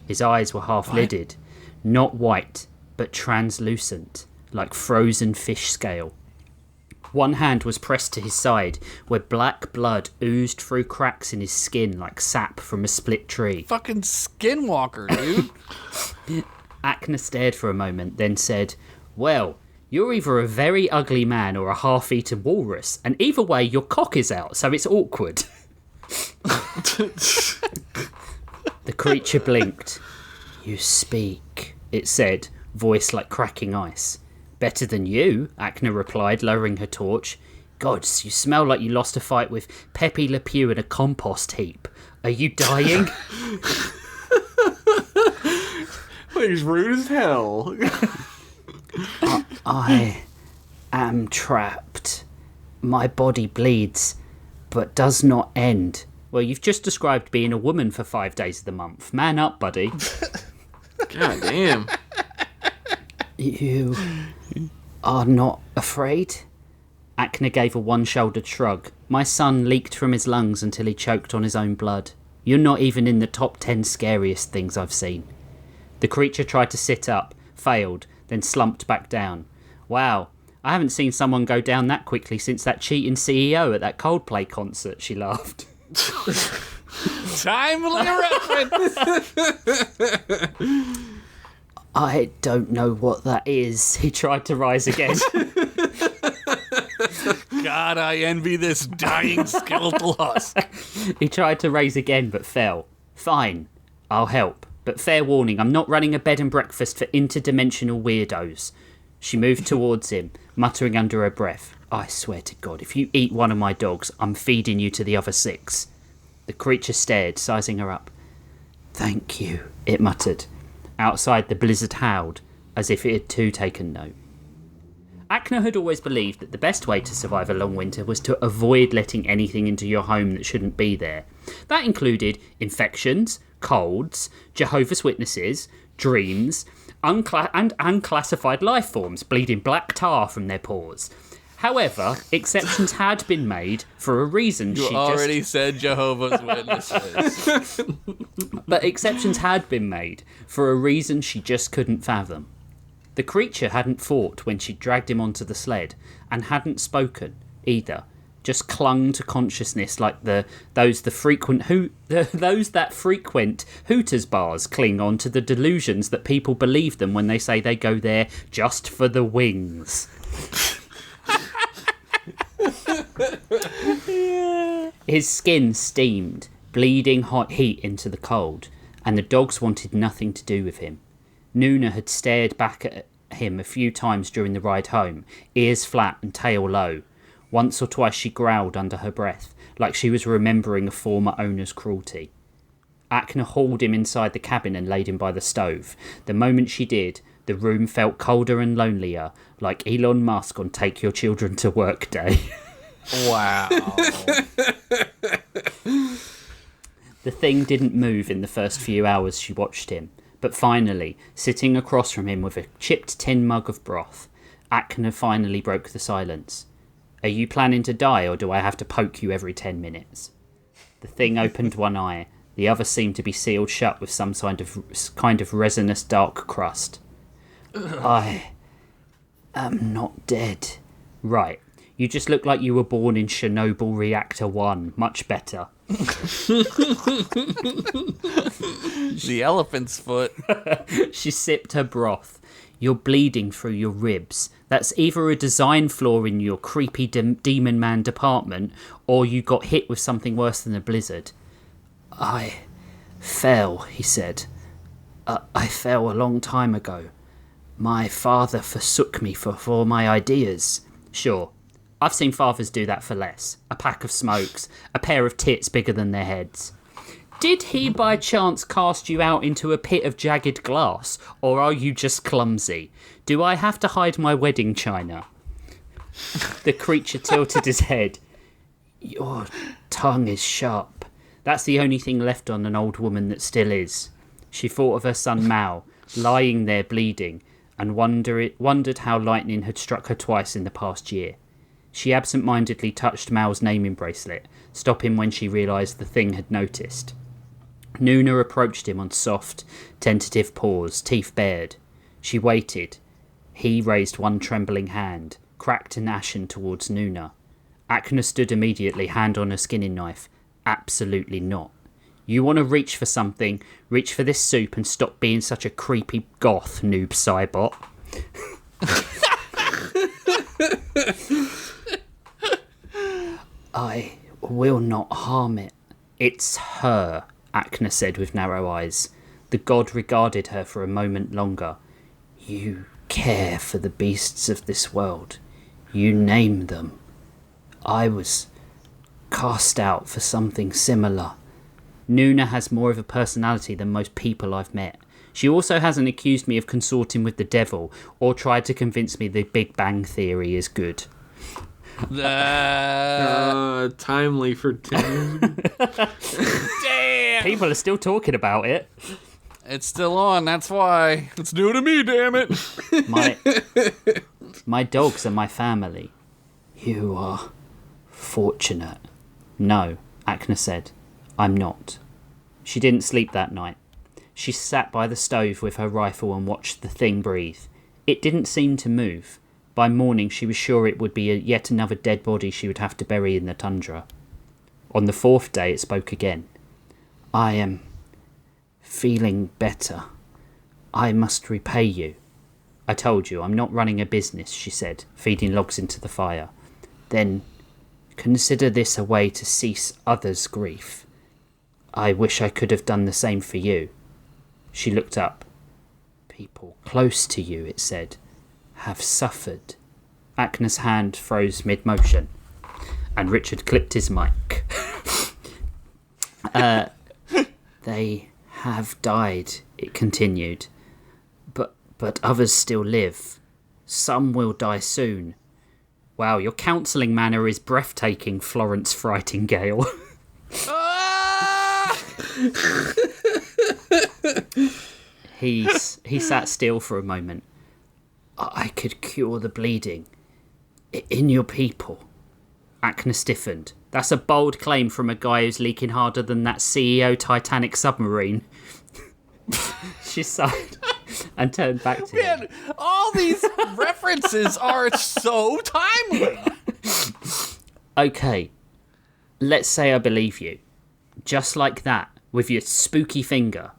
His eyes were half-lidded, not white, but translucent, like frozen fish scale. One hand was pressed to his side, where black blood oozed through cracks in his skin like sap from a split tree. Fucking skinwalker, dude. Akna stared for a moment, then said, "Well, you're either a very ugly man or a half-eaten walrus, and either way your cock is out, so it's awkward." The creature blinked. "You speak," it said, voice like cracking ice. "Better than you," Akna replied, lowering her torch. "Gods, you smell like you lost a fight with Pepe Le Pew in a compost heap. Are you dying?" He's rude as hell. "I am trapped. My body bleeds, but does not end." Well, you've just described being a woman for 5 days of the month. Man up, buddy. God damn. "You are not afraid?" Akna gave a one-shouldered shrug. My son leaked from his lungs until he choked on his own blood. You're not even in the top 10 scariest things I've seen. The creature tried to sit up, failed, then slumped back down. Wow, I haven't seen someone go down that quickly since that cheating CEO at that Coldplay concert, she laughed. Timely reference. I don't know what that is. He tried to rise again. God, I envy this dying skeletal husk. He tried to raise again but fell. Fine, I'll help. But fair warning, I'm not running a bed and breakfast for interdimensional weirdos. She moved towards him, muttering under her breath. I swear to God, if you eat one of my dogs, I'm feeding you to the other 6. The creature stared, sizing her up. Thank you, it muttered. Outside, the blizzard howled, as if it had too taken note. Akna had always believed that the best way to survive a long winter was to avoid letting anything into your home that shouldn't be there. That included infections, colds, Jehovah's Witnesses, dreams, and unclassified life forms bleeding black tar from their pores. However, exceptions had been made for a reason. You already said Jehovah's Witnesses. But exceptions had been made for a reason she just couldn't fathom. The creature hadn't fought when she dragged him onto the sled, and hadn't spoken either. Just clung to consciousness like those that frequent Hooters bars cling on to the delusions that people believe them when they say they go there just for the wings. His skin steamed, bleeding hot heat into the cold, and the dogs wanted nothing to do with him. Nuna had stared back at him a few times during the ride home, ears flat and tail low. Once or twice she growled under her breath, like she was remembering a former owner's cruelty. Akna hauled him inside the cabin and laid him by the stove. The moment she did, the room felt colder and lonelier, like Elon Musk on Take Your Children to Work Day. Wow. The thing didn't move in the first few hours she watched him, but finally, sitting across from him with a chipped tin mug of broth, Akna finally broke the silence. Are you planning to die, or do I have to poke you every 10 minutes? The thing opened one eye. The other seemed to be sealed shut with some kind of resinous dark crust. I am not dead. Right. You just look like you were born in Chernobyl Reactor 1. Much better. The elephant's foot. She sipped her broth. You're bleeding through your ribs. That's either a design flaw in your creepy demon man department, or you got hit with something worse than a blizzard. I fell, he said. I fell a long time ago. My father forsook me for my ideas. Sure, I've seen fathers do that for less. A pack of smokes, a pair of tits bigger than their heads. Did he by chance cast you out into a pit of jagged glass, or are you just clumsy? Do I have to hide my wedding china? The creature tilted his head. Your tongue is sharp. That's the only thing left on an old woman that still is. She thought of her son Mal, lying there bleeding, and wondered how lightning had struck her twice in the past year. She absent-mindedly touched Mal's naming bracelet, stopping when she realised the thing had noticed. Nuna approached him on soft, tentative paws, teeth bared. She waited. He raised one trembling hand, cracked and ashen towards Nuna. Akna stood immediately, hand on her skinning knife. Absolutely not. You want to reach for something, reach for this soup and stop being such a creepy goth, noob cybot. I will not harm it. It's her, Akna said with narrow eyes. The god regarded her for a moment longer. You care for the beasts of this world. You name them. I was cast out for something similar. Nuna has more of a personality than most people I've met. She also hasn't accused me of consorting with the devil or tried to convince me the Big Bang Theory is good. Timely for Tim. Damn! People are still talking about it. It's still on, that's why. It's new to me, damn it. My dogs are my family. You are fortunate. No, Akna said. I'm not. She didn't sleep that night. She sat by the stove with her rifle and watched the thing breathe. It didn't seem to move. By morning she was sure it would be yet another dead body she would have to bury in the tundra. On the fourth day it spoke again. I am feeling better. I must repay you. I told you, I'm not running a business, she said, feeding logs into the fire. Then consider this a way to cease others' grief. I wish I could have done the same for you. She looked up. People close to you, it said, have suffered. Akna's hand froze mid-motion, and Richard clipped his mic. They have died, it continued. But others still live. Some will die soon. Wow, your counselling manner is breathtaking, Florence Frightingale. He sat still for a moment. I could cure the bleeding. In your people. Akna stiffened. That's a bold claim from a guy who's leaking harder than that CEO Titanic submarine. She sighed and turned back to him. All these references are so timely. Okay, let's say I believe you. Just like that, with your spooky finger.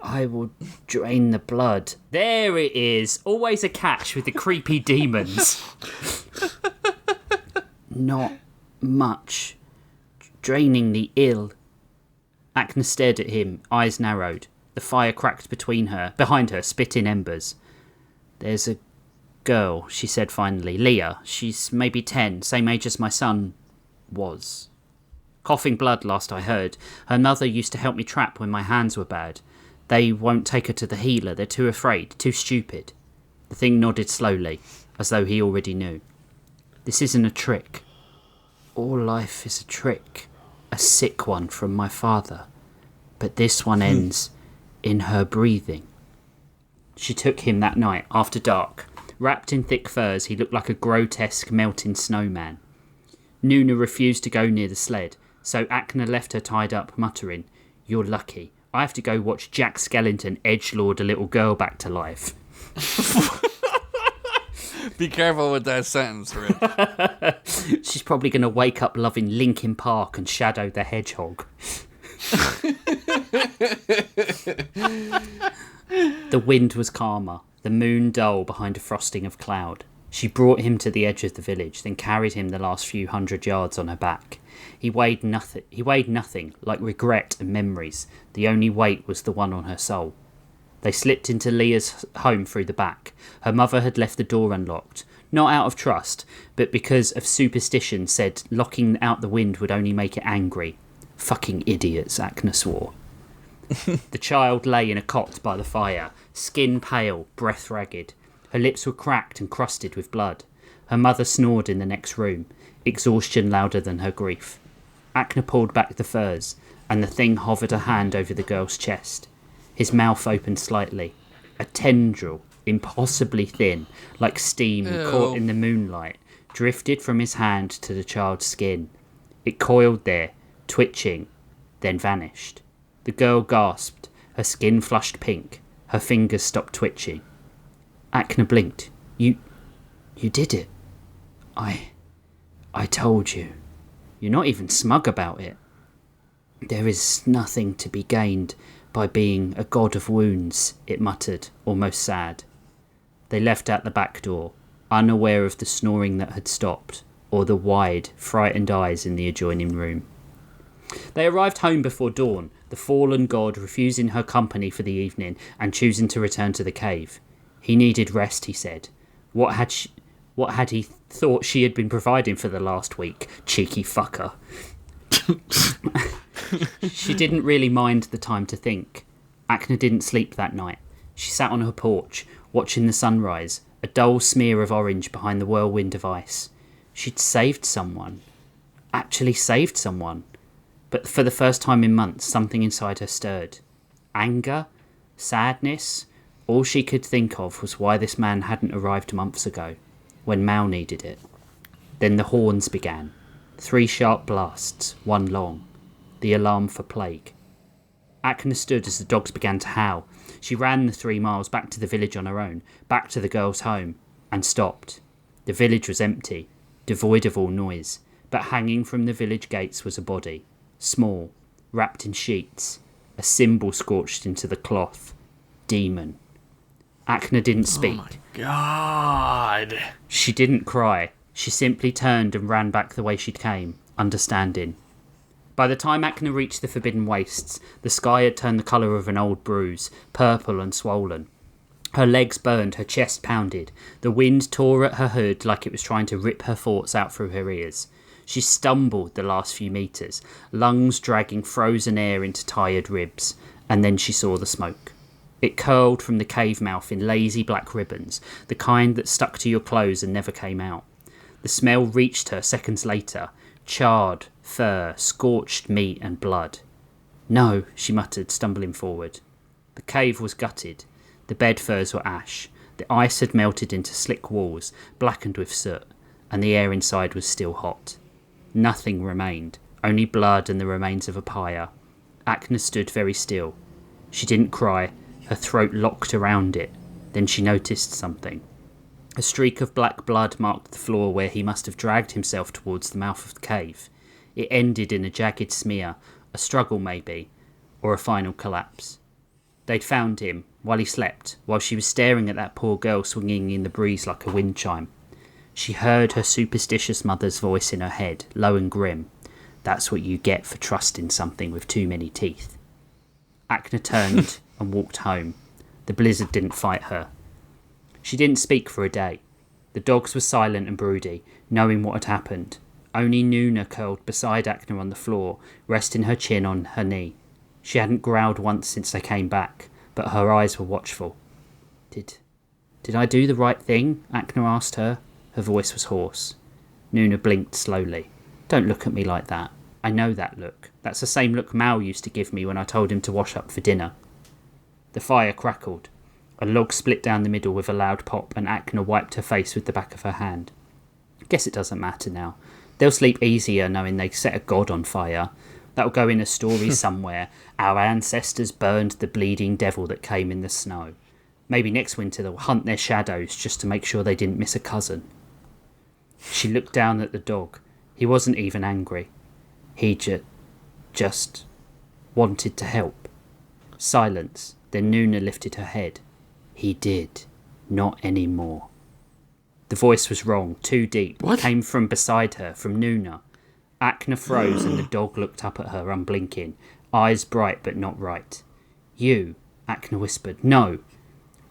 I will drain the blood. There it is. Always a catch with the creepy demons. Not much. Draining the ill. Akna stared at him, eyes narrowed. The fire cracked behind her, spitting embers. There's a girl, she said finally. Leah. She's maybe 10, same age as my son was. Coughing blood, last I heard. Her mother used to help me trap when my hands were bad. They won't take her to the healer. They're too afraid, too stupid. The thing nodded slowly, as though he already knew. This isn't a trick. All life is a trick. A sick one from my father. But this one ends in her breathing. She took him that night, after dark. Wrapped in thick furs, he looked like a grotesque melting snowman. Nuna refused to go near the sled, so Akna left her tied up, muttering, You're lucky. I have to go watch Jack Skellington edgelord a little girl back to life. Be careful with that sentence, Rich. She's probably going to wake up loving Linkin Park and Shadow the Hedgehog. The wind was calmer, the moon dull behind a frosting of cloud. She brought him to the edge of the village, then carried him the last few 100 yards on her back. He weighed nothing, like regret and memories. The only weight was the one on her soul. They slipped into Leah's home through the back. Her mother had left the door unlocked, not out of trust, but because of superstition, said locking out the wind would only make it angry. Fucking idiots, Akna swore. The child lay in a cot by the fire, skin pale, breath ragged. Her lips were cracked and crusted with blood. Her mother snored in the next room, exhaustion louder than her grief. Akna pulled back the furs, and the thing hovered a hand over the girl's chest. His mouth opened slightly. A tendril, impossibly thin, like steam caught in the moonlight, drifted from his hand to the child's skin. It coiled there, twitching, then vanished. The girl gasped, her skin flushed pink, her fingers stopped twitching. Akna blinked. You did it. I told you. You're not even smug about it. There is nothing to be gained by being a god of wounds, it muttered, almost sad. They left out the back door, unaware of the snoring that had stopped, or the wide, frightened eyes in the adjoining room. They arrived home before dawn, the fallen god refusing her company for the evening and choosing to return to the cave. He needed rest, he said. What had he thought she had been providing for the last week? Cheeky fucker. She didn't really mind the time to think. Akna didn't sleep that night. She sat on her porch, watching the sunrise, a dull smear of orange behind the whirlwind of ice. She'd saved someone. Actually saved someone. But for the first time in months, something inside her stirred. Anger? Sadness? All she could think of was why this man hadn't arrived months ago, when Mal needed it. Then the horns began. 3 sharp blasts, 1 long. The alarm for plague. Akna stood as the dogs began to howl. She ran the 3 miles back to the village on her own, back to the girl's home, and stopped. The village was empty, devoid of all noise, but hanging from the village gates was a body, small, wrapped in sheets, a symbol scorched into the cloth. Demon. Akna didn't speak. Oh my God. She didn't cry. She simply turned and ran back the way she'd came, understanding. By the time Akna reached the Forbidden Wastes, the sky had turned the colour of an old bruise, purple and swollen. Her legs burned, her chest pounded. The wind tore at her hood like it was trying to rip her thoughts out through her ears. She stumbled the last few metres, lungs dragging frozen air into tired ribs, and then she saw the smoke. It curled from the cave mouth in lazy black ribbons, the kind that stuck to your clothes and never came out. The smell reached her seconds later, charred, fur, scorched meat and blood. No, she muttered, stumbling forward. The cave was gutted. The bed furs were ash. The ice had melted into slick walls, blackened with soot, and the air inside was still hot. Nothing remained, only blood and the remains of a pyre. Akna stood very still. She didn't cry, her throat locked around it. Then she noticed something. A streak of black blood marked the floor where he must have dragged himself towards the mouth of the cave. It ended in a jagged smear, a struggle maybe, or a final collapse. They'd found him, while he slept, while she was staring at that poor girl swinging in the breeze like a wind chime. She heard her superstitious mother's voice in her head, low and grim. That's what you get for trusting something with too many teeth. Akna turned and walked home. The blizzard didn't fight her. She didn't speak for a day. The dogs were silent and broody, knowing what had happened. Only Nuna curled beside Akna on the floor, resting her chin on her knee. She hadn't growled once since they came back, but her eyes were watchful. Did I do the right thing? Akna asked her. Her voice was hoarse. Nuna blinked slowly. Don't look at me like that. I know that look. That's the same look Mal used to give me when I told him to wash up for dinner. The fire crackled. A log split down the middle with a loud pop, and Akna wiped her face with the back of her hand. Guess it doesn't matter now. They'll sleep easier knowing they set a god on fire. That'll go in a story somewhere. Our ancestors burned the bleeding devil that came in the snow. Maybe next winter they'll hunt their shadows just to make sure they didn't miss a cousin. She looked down at the dog. He wasn't even angry. He just wanted to help. Silence. Then Nuna lifted her head. He did. Not anymore. The voice was wrong, too deep. What? It came from beside her, from Nuna. Akna froze and the dog looked up at her, unblinking, eyes bright but not right. You, Akna whispered. No.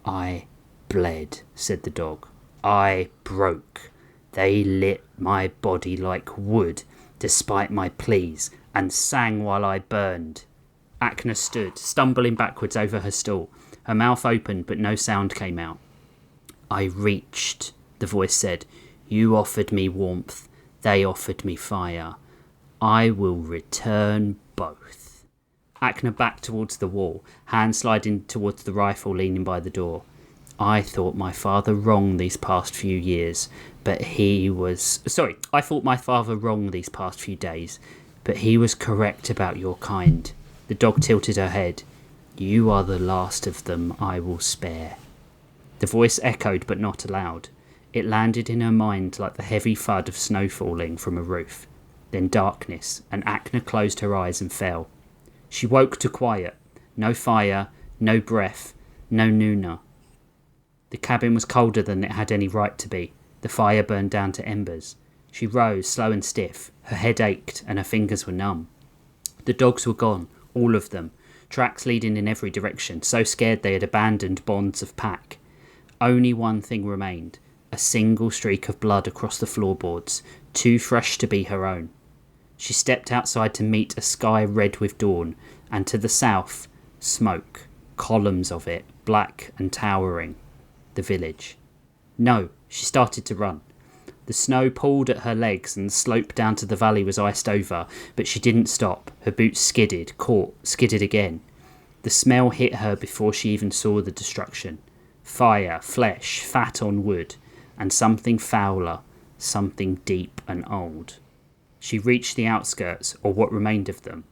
I bled, said the dog. I broke. They lit my body like wood, despite my pleas, and sang while I burned. Akna stood, stumbling backwards over her stool. Her mouth opened, but no sound came out. I reached, the voice said. You offered me warmth. They offered me fire. I will return both. Akna backed towards the wall, hand sliding towards the rifle leaning by the door. I thought my father wrong these past few years, but he was... I thought my father wrong these past few days, but he was correct about your kind. The dog tilted her head. You are the last of them I will spare. The voice echoed, but not aloud. It landed in her mind like the heavy thud of snow falling from a roof. Then darkness, and Akna closed her eyes and fell. She woke to quiet. No fire, no breath, no Nuna. The cabin was colder than it had any right to be. The fire burned down to embers. She rose, slow and stiff. Her head ached and her fingers were numb. The dogs were gone, all of them. Tracks leading in every direction, so scared they had abandoned bonds of pack. Only one thing remained. A single streak of blood across the floorboards, too fresh to be her own. She stepped outside to meet a sky red with dawn, and to the south, smoke, columns of it, black and towering. The village. No, she started to run. The snow pulled at her legs and the slope down to the valley was iced over, but she didn't stop. Her boots skidded, caught, skidded again. The smell hit her before she even saw the destruction. Fire, flesh, fat on wood, and something fouler, something deep and old. She reached the outskirts, or what remained of them,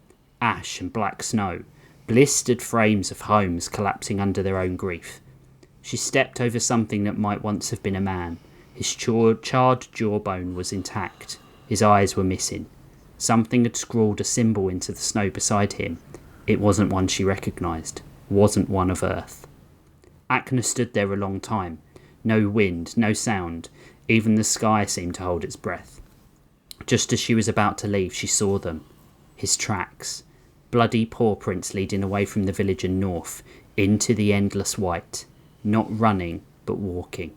ash and black snow, blistered frames of homes collapsing under their own grief. She stepped over something that might once have been a man. His charred jawbone was intact. His eyes were missing. Something had scrawled a symbol into the snow beside him. It wasn't one she recognised. Wasn't one of Earth. Akna stood there a long time. No wind, no sound. Even the sky seemed to hold its breath. Just as she was about to leave, she saw them. His tracks. Bloody paw prints leading away from the village and north, into the endless white. Not running, but walking.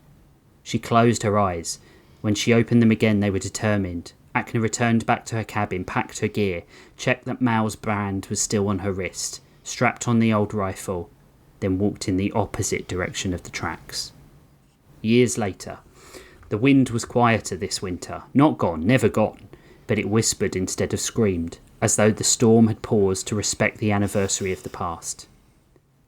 She closed her eyes. When she opened them again, they were determined. Akna returned back to her cabin, packed her gear, checked that Mal's brand was still on her wrist, strapped on the old rifle, then walked in the opposite direction of the tracks. Years later, the wind was quieter this winter. Not gone, never gone, but it whispered instead of screamed, as though the storm had paused to respect the anniversary of the past.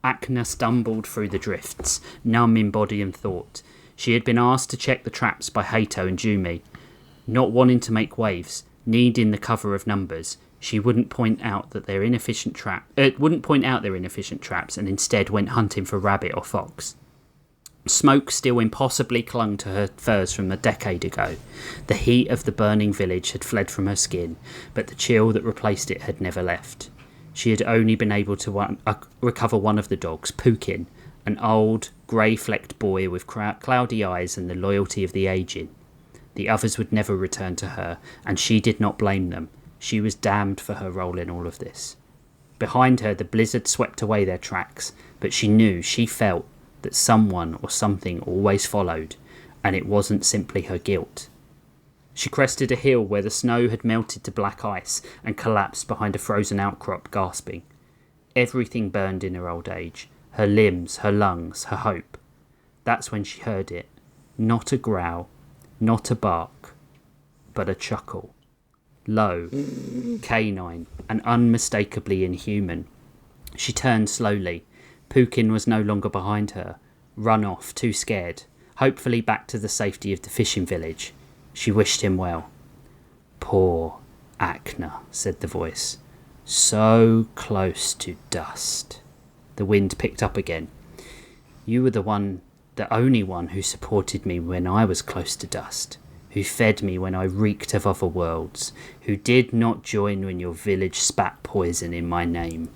Akna stumbled through the drifts, numb in body and thought. She had been asked to check the traps by Hato and Jumi. Not wanting to make waves, needing the cover of numbers, she wouldn't point out their inefficient traps, and instead went hunting for rabbit or fox. Smoke still impossibly clung to her furs from a decade ago. The heat of the burning village had fled from her skin, but the chill that replaced it had never left. She had only been able to recover one of the dogs, Pukin, an old, grey-flecked boy with cloudy eyes and the loyalty of the aged. The others would never return to her, and she did not blame them. She was damned for her role in all of this. Behind her, the blizzard swept away their tracks, but she felt that someone or something always followed, and it wasn't simply her guilt. She crested a hill where the snow had melted to black ice and collapsed behind a frozen outcrop, gasping. Everything burned in her old age, her limbs, her lungs, her hope. That's when she heard it. Not a growl, not a bark, but a chuckle. Low, canine, and unmistakably inhuman. She turned slowly. Pukin was no longer behind her. Run off, too scared. Hopefully back to the safety of the fishing village. She wished him well. Poor Akna, said the voice. So close to dust. The wind picked up again. You were the only one who supported me when I was close to dust, who fed me when I reeked of other worlds, who did not join when your village spat poison in my name.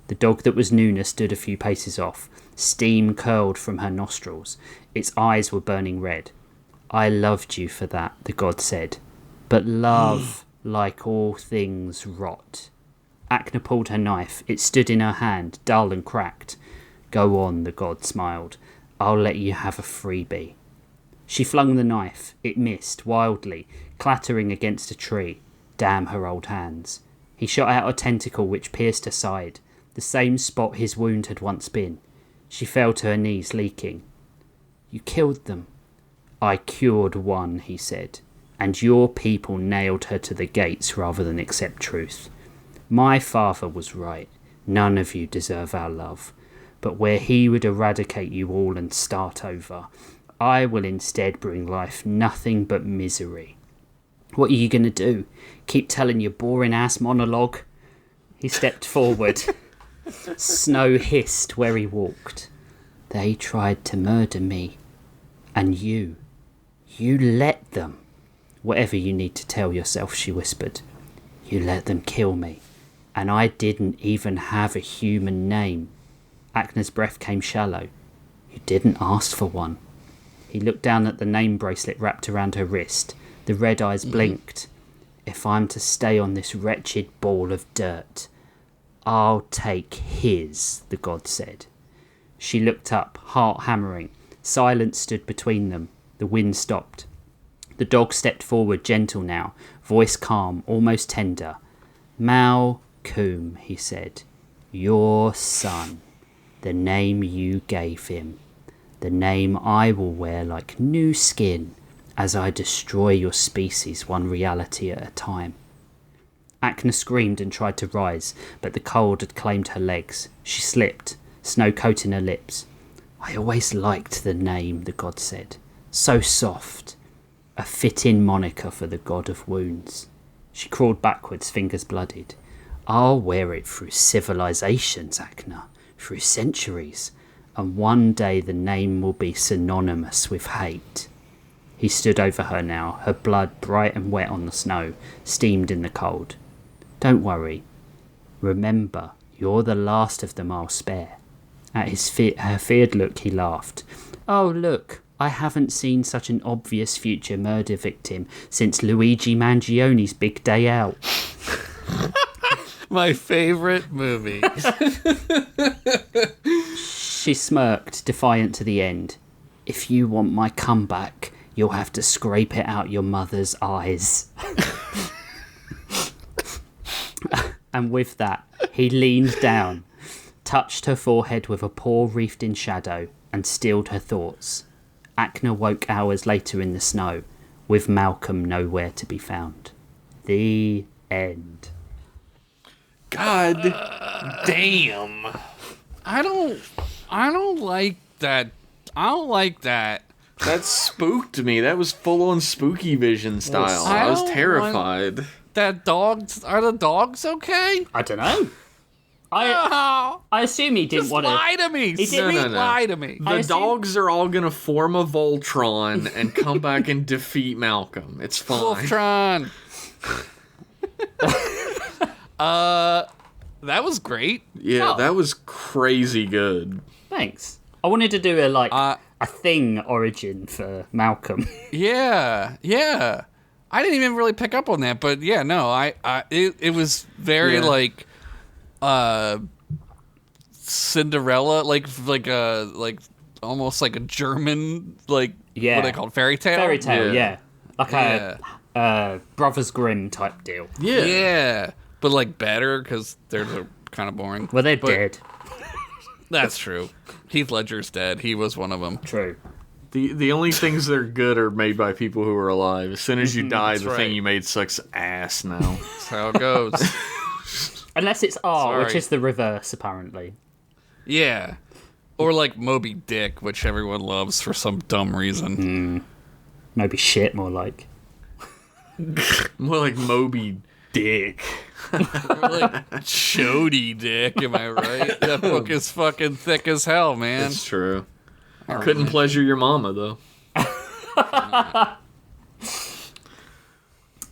The dog that was Nuna stood a few paces off. Steam curled from her nostrils. Its eyes were burning red. I loved you for that, the god said. But love, like all things, rot. Akna pulled her knife. It stood in her hand, dull and cracked. Go on, the god smiled. I'll let you have a freebie. She flung the knife. It missed, wildly, clattering against a tree. Damn her old hands. He shot out a tentacle which pierced her side, the same spot his wound had once been. She fell to her knees, leaking. You killed them. I cured one, he said, and your people nailed her to the gates rather than accept truth. My father was right. None of you deserve our love. But where he would eradicate you all and start over, I will instead bring life nothing but misery. What are you going to do? Keep telling your boring-ass monologue? He stepped forward. Snow hissed where he walked. They tried to murder me. And you let them. Whatever you need to tell yourself, she whispered. You let them kill me. And I didn't even have a human name. Akna's breath came shallow. You didn't ask for one. He looked down at the name bracelet wrapped around her wrist. The red eyes blinked. If I'm to stay on this wretched ball of dirt, I'll take his, the god said. She looked up, heart hammering. Silence stood between them. The wind stopped. The dog stepped forward, gentle now, voice calm, almost tender. Malcolm, he said. Your son. The name you gave him. The name I will wear like new skin as I destroy your species one reality at a time. Akna screamed and tried to rise, but the cold had claimed her legs. She slipped, snow coating her lips. I always liked the name, the god said. So soft. A fitting moniker for the god of wounds. She crawled backwards, fingers bloodied. I'll wear it through civilizations, Acna, through centuries, and one day the name will be synonymous with hate. He stood over her now, her blood bright and wet on the snow, steamed in the cold. Don't worry. Remember, you're the last of them I'll spare. At her feared look, he laughed. Oh, look, I haven't seen such an obvious future murder victim since Luigi Mangione's Big Day Out. My favorite movie. She smirked, defiant to the end. If you want my comeback, you'll have to scrape it out your mother's eyes. And with that, he leaned down, touched her forehead with a paw wreathed in shadow, and stilled her thoughts. Acna woke hours later in the snow, with Malcolm nowhere to be found. The end. God damn. I don't like that. I don't like that. That spooked me. That was full on spooky vision style. I I was don't terrified. That dogs are the dogs okay? I don't know. I assume he didn't Just want to. lie to me. He didn't- No. Lie to me. The assume- dogs are all gonna form a Voltron and come back and defeat Malcolm. It's fine. Wolftron. That was great. Yeah, Oh. that was crazy good. Thanks. I wanted to do a thing origin for Malcolm. Yeah. I didn't even really pick up on that, but yeah, no, it was very Yeah. like Cinderella, like almost like a German what are they called, fairy tale? Fairy tale, Yeah. yeah. Like a Brothers Grimm type deal. Yeah, but like better because they're kind of boring. Well, they're But dead. That's true. Heath Ledger's dead. He was one of them. True. The only things that are good are made by people who are alive. As soon as you die, the right. thing you made sucks ass now. That's how it goes. Unless it's R, which Sorry. is the reverse, apparently. Yeah. Or like Moby Dick, which everyone loves for some dumb reason. Maybe shit, more like. More like Moby Dick. Or like Chody Dick, am I right? That book is fucking thick as hell, man. It's true. Couldn't pleasure your mama though.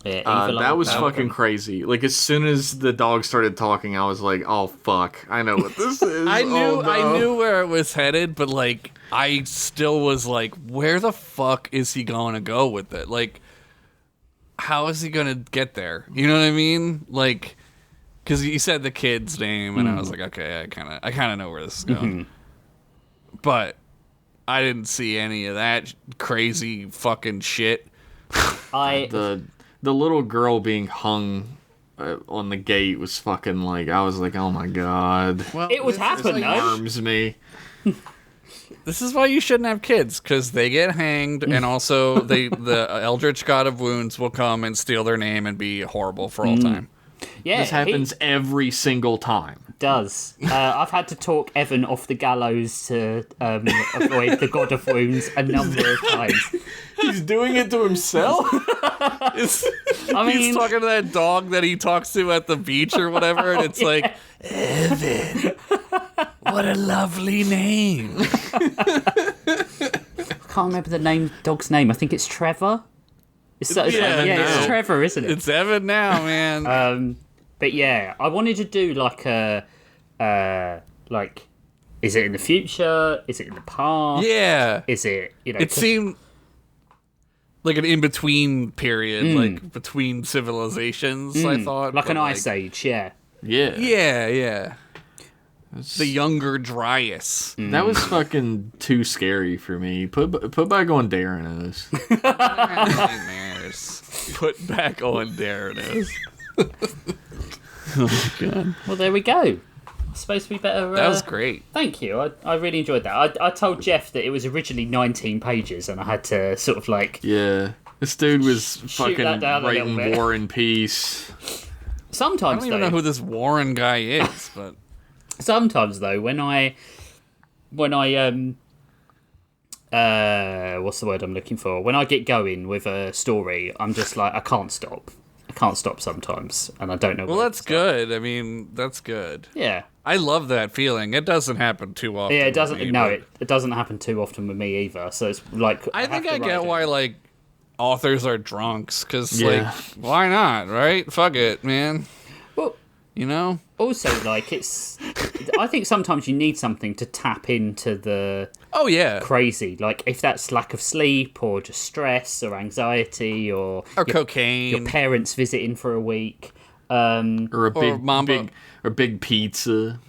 Yeah, evil That old was Malcolm. fucking crazy. Like as soon as the dog started talking, I was like, "Oh fuck, I know what this is." I Oh, no. I knew where it was headed, but like I still was like, where the fuck is he gonna go with it? Like, how is he gonna get there? You know what I mean? Like, because he said the kid's name, and I was like, okay, I kind of know where this is going. But I didn't see any of that crazy fucking shit. The little girl being hung on the gate was fucking like, I was like, oh my god. Well, It would this happen, is though. Harms me. This is why you shouldn't have kids, because they get hanged, and also the Eldritch God of Wounds will come and steal their name and be horrible for all time. Yeah, This happens every single time. He does. I've had to talk Evan off the gallows to avoid the God of Wounds a number of times. He's doing it to himself? I mean- he's talking to that dog that he talks to at the beach or whatever, and it's like, Evan, what a lovely name. I can't remember the dog's name. I think it's Trevor. It's Evan it's now. Trevor, isn't it? It's Evan now, man. But yeah, I wanted to do like a is it in the future? Is it in the past? Yeah. Is it It seemed like an in-between period, like between civilizations, I thought. like but, an ice age? Yeah. Yeah. Yeah. The younger Dryas. That was fucking too scary for me. Put back on Darren-os. Nightmares. Put back on Darren. Oh, God. Well, there we go. I suppose we better. That was great. Thank you. I really enjoyed that. I told Jeff that it was originally 19 pages, and I had to sort of like. Yeah. This dude was that fucking down a little writing bit. War and Peace. I Sometimes don't even know who this Warren guy is, but Sometimes though, when I what's the word I'm looking for? When I get going with a story, I'm just like, I can't stop. I can't stop sometimes, and I don't know. Well, that's good. I mean, that's good. Yeah. I love that feeling. It doesn't happen too often. Yeah, it doesn't. with me, No, but it doesn't happen too often with me either. So it's like I think have I to get write why it. like authors are drunks, because Yeah. like, why not, right? Fuck it, man. Well, You know? also, like it's. I think sometimes you need something to tap into the Oh yeah. crazy. Like if that's lack of sleep, or just stress, or anxiety, or Or your cocaine. parents visiting for a week. Or a big, Mambo. big pizza.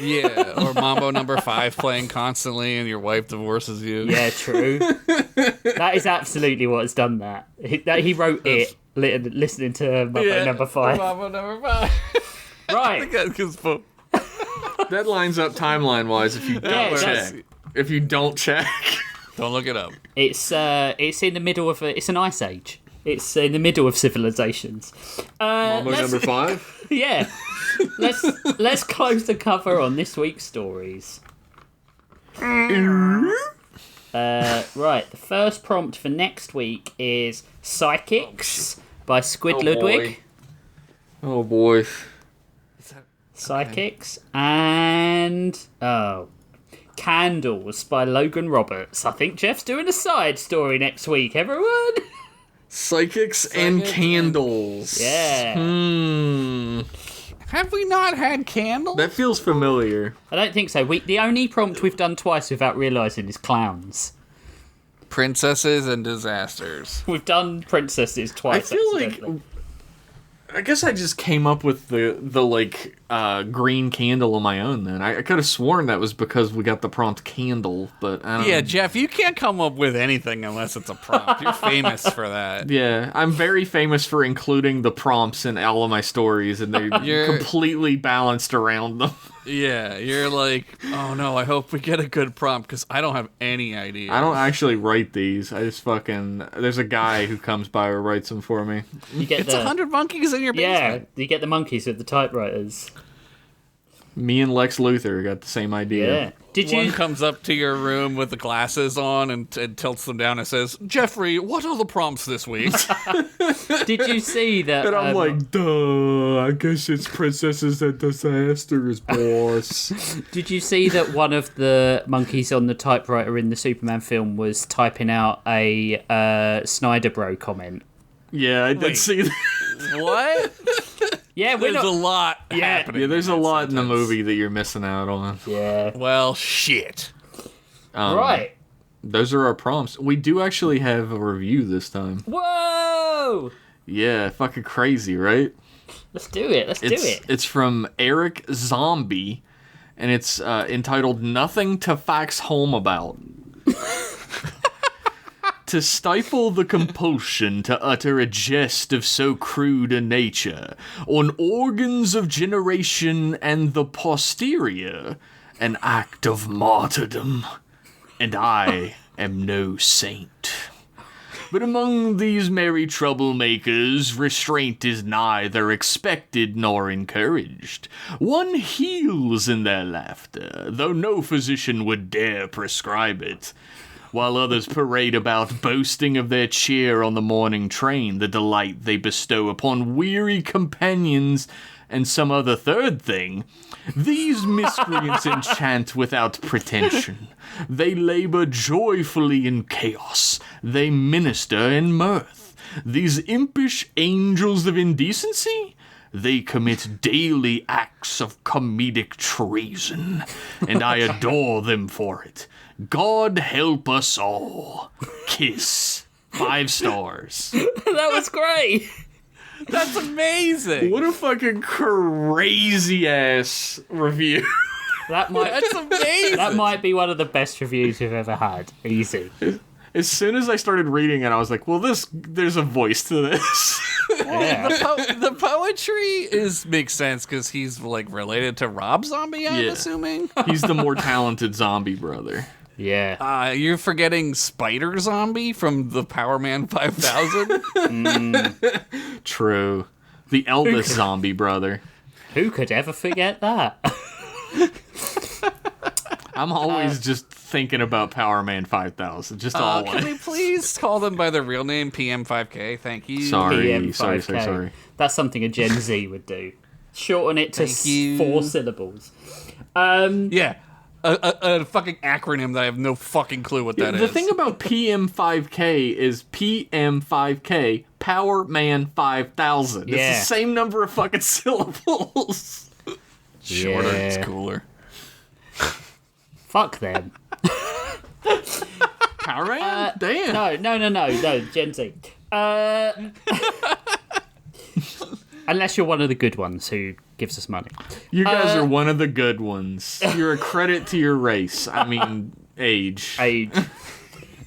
Yeah. Or Mambo number 5 playing constantly, and your wife divorces you. Yeah, true. That is absolutely what's done that. He wrote it listening to Mambo number 5. Mambo number 5. Right. That lines up timeline wise if you don't Yeah, it check. does. If you don't check. Don't look it up. It's in the middle of it's an ice age. It's in the middle of civilizations. Mambo number 5? Yeah. Let's close the cover on this week's stories. Right, the first prompt for next week is Psychics by Squid Ludwig. Oh boy. Psychics and Candles by Logan Roberts. I think Jeff's doing a side story next week, everyone. Psychics and candles. Yeah. Have we not had candles? That feels familiar. I don't think so. The only prompt we've done twice without realising is clowns. Princesses and disasters. We've done princesses I twice. feel like accidentally. I guess I just came up with the green candle on my own then. I could have sworn that was because we got the prompt candle, but I don't Yeah, know. Jeff, you can't come up with anything unless it's a prompt. You're famous for that. Yeah, I'm very famous for including the prompts in all of my stories, and they're You're- completely balanced around them. Yeah, you're like, oh no, I hope we get a good prompt, because I don't have any idea. I don't actually write these. I just there's a guy who comes by or writes them for me. You get It's 100 monkeys in your yeah, basement. you get the monkeys with the typewriters. Me and Lex Luthor got the same idea. Yeah. Did One you? comes up to your room with the glasses on and tilts them down and says, Jeffrey, what are the prompts this week? Did you see that? And I'm like, duh, I guess it's princesses and disasters, boss. Did you see that one of the monkeys on the typewriter in the Superman film was typing out a Snyder Bro comment? Yeah, I did Wait. see that. What? Yeah, we're There's a not. lot happening. Yeah, there's a in that lot in the sentence. movie that you're missing out on. Yeah. Well, shit. Right. Those are our prompts. We do actually have a review this time. Whoa! Yeah, fucking crazy, right? Let's do it. Let's do it. It's from Eric Zombie, and it's entitled "Nothing to Fax Home About." To stifle the compulsion to utter a jest of so crude a nature, on organs of generation and the posterior, an act of martyrdom. And I am no saint. But among these merry troublemakers, restraint is neither expected nor encouraged. One heals in their laughter, though no physician would dare prescribe it. While others parade about boasting of their cheer on the morning train, the delight they bestow upon weary companions, and some other third thing, these miscreants enchant without pretension. They labor joyfully in chaos. They minister in mirth. These impish angels of indecency? They commit daily acts of comedic treason, and I adore them for it. God help us all. Kiss. 5 stars. That was great. That's amazing. What a fucking crazy ass review. That might. That's amazing. That might be one of the best reviews we've ever had. Easy. As soon as I started reading it, I was like, well, there's a voice to this. Yeah. The poetry makes sense because he's like related to Rob Zombie, I'm Yeah. assuming. He's the more talented zombie brother. Yeah. You're forgetting Spider Zombie from the Power Man 5000. True. The eldest zombie brother. Who could ever forget that? I'm always just thinking about Power Man 5000. Just Can always. we please call them by their real name, PM5K? Thank you. Sorry, PM5K. sorry. That's something a Gen Z would do. Shorten it to Thank you. 4 syllables. Yeah. A fucking acronym that I have no fucking clue what that is. The thing about PM5K is PM5K, Power Man 5000. Yeah. It's the same number of fucking syllables. Shorter, Yeah. it's cooler. Fuck them. Power Man? Damn. No, Gen Z. Unless you're one of the good ones who gives us money. You guys are one of the good ones. You're a credit to your race. I mean, age.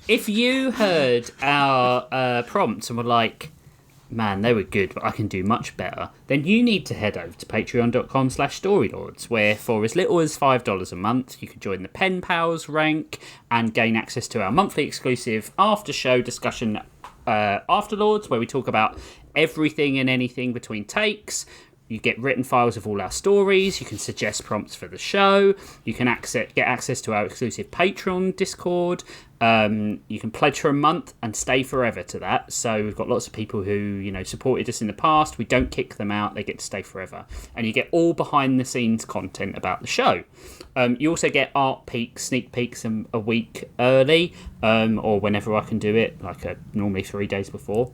If you heard our prompts and were like, man, they were good, but I can do much better, then you need to head over to patreon.com/storylords, where for as little as $5 a month, you can join the Pen Pals rank and gain access to our monthly exclusive after-show discussion Afterlords, where we talk about everything and anything between takes. You get written files of all our stories. You can suggest prompts for the show. You can get access to our exclusive Patreon Discord. You can pledge for a month and stay forever to that. So we've got lots of people who supported us in the past. We don't kick them out. They get to stay forever. And you get all behind the scenes content about the show. You also get sneak peeks a week early, or whenever I can do it, normally 3 days before.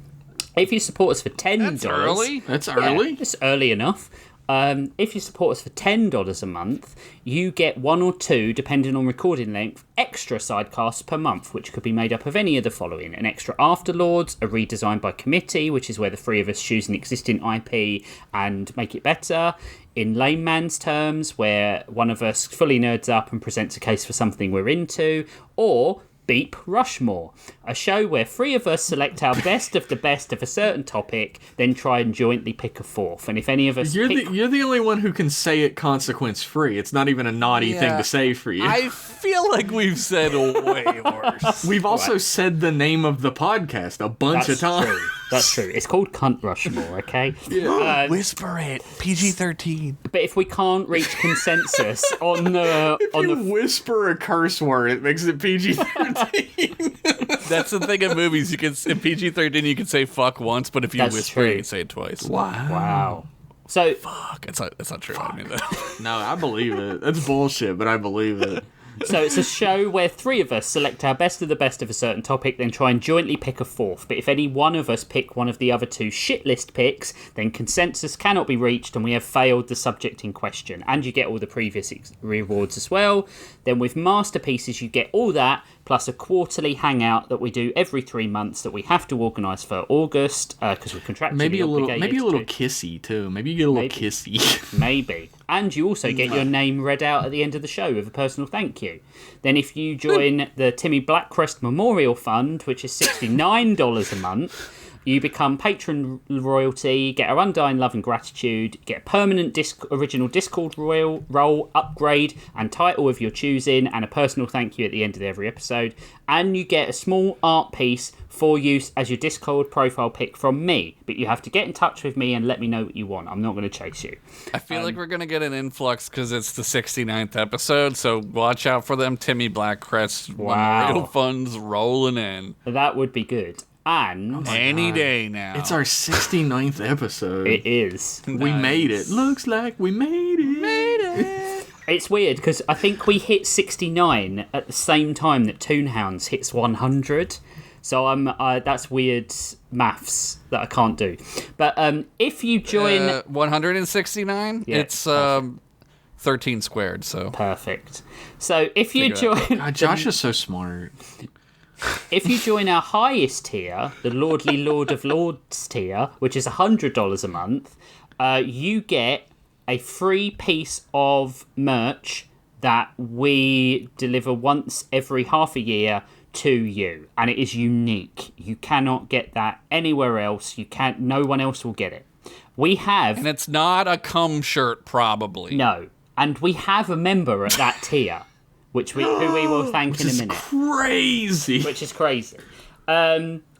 If you support us for $10... That's early. That's early? Yeah, it's early enough. If you support us for $10 a month, you get 1 or 2, depending on recording length, extra sidecasts per month, which could be made up of any of the following: an extra Afterlords, a redesign by committee, which is where the 3 of us choose an existing IP and make it better; in layman's terms, where one of us fully nerds up and presents a case for something we're into; or Beep Rushmore, a show where 3 of us select our best of the best of a certain topic, then try and jointly pick a 4th. And if any of us You're the only one who can say it consequence free. It's not even a naughty thing to say for you. I feel like we've said way worse. We've also said the name of the podcast a bunch of times. True. That's true. It's called Cunt Rushmore, okay? Whisper it. PG-13. But if we can't reach consensus on the Whisper a curse word, it makes it PG-13. That's the thing in movies. In PG-13, you can say fuck once, but if you That's whisper, true. you can say it twice. wow. So Fuck. That's not true. I mean that. No, I believe it. That's bullshit, but I believe it. So it's a show where 3 of us select our best of the best of a certain topic, then try and jointly pick a 4th. But if any one of us pick one of the other 2 shit list picks, then consensus cannot be reached and we have failed the subject in question. And you get all the previous rewards as well. Then with Masterpieces, you get all that, plus a quarterly hangout that we do every 3 months that we have to organise for August, because we're contractually Maybe a little to. kissy, too. Maybe you get a little kissy. Maybe. And you also get your name read out at the end of the show with a personal thank you. Then if you join the Timmy Blackcrest Memorial Fund, which is $69 a month, you become patron royalty, get our undying love and gratitude, get a permanent original Discord role upgrade and title of your choosing, and a personal thank you at the end of every episode. And you get a small art piece for use as your Discord profile pic from me. But you have to get in touch with me and let me know what you want. I'm not going to chase you. I feel like we're going to get an influx because it's the 69th episode, so watch out for them Timmy Blackcrest Memorial Funds rolling in. That would be good. And Any day now. It's our 69th episode. it is. We made it. Looks like we made it. It's weird because I think we hit 69 at the same time that Toonhounds hits 100. So that's weird maths that I can't do. But if you join 169, Yeah, it's 13 squared. So perfect. So if you join, God, Josh is so smart. if you join our highest tier, the Lordly Lord of Lords tier, which is $100 a month, you get a free piece of merch that we deliver once every half a year to you, and it is unique. You cannot get that anywhere else. No one else will get it. And it's not a cum shirt, probably. No, and we have a member at that tier, who we will thank in a minute. Crazy. Which is crazy.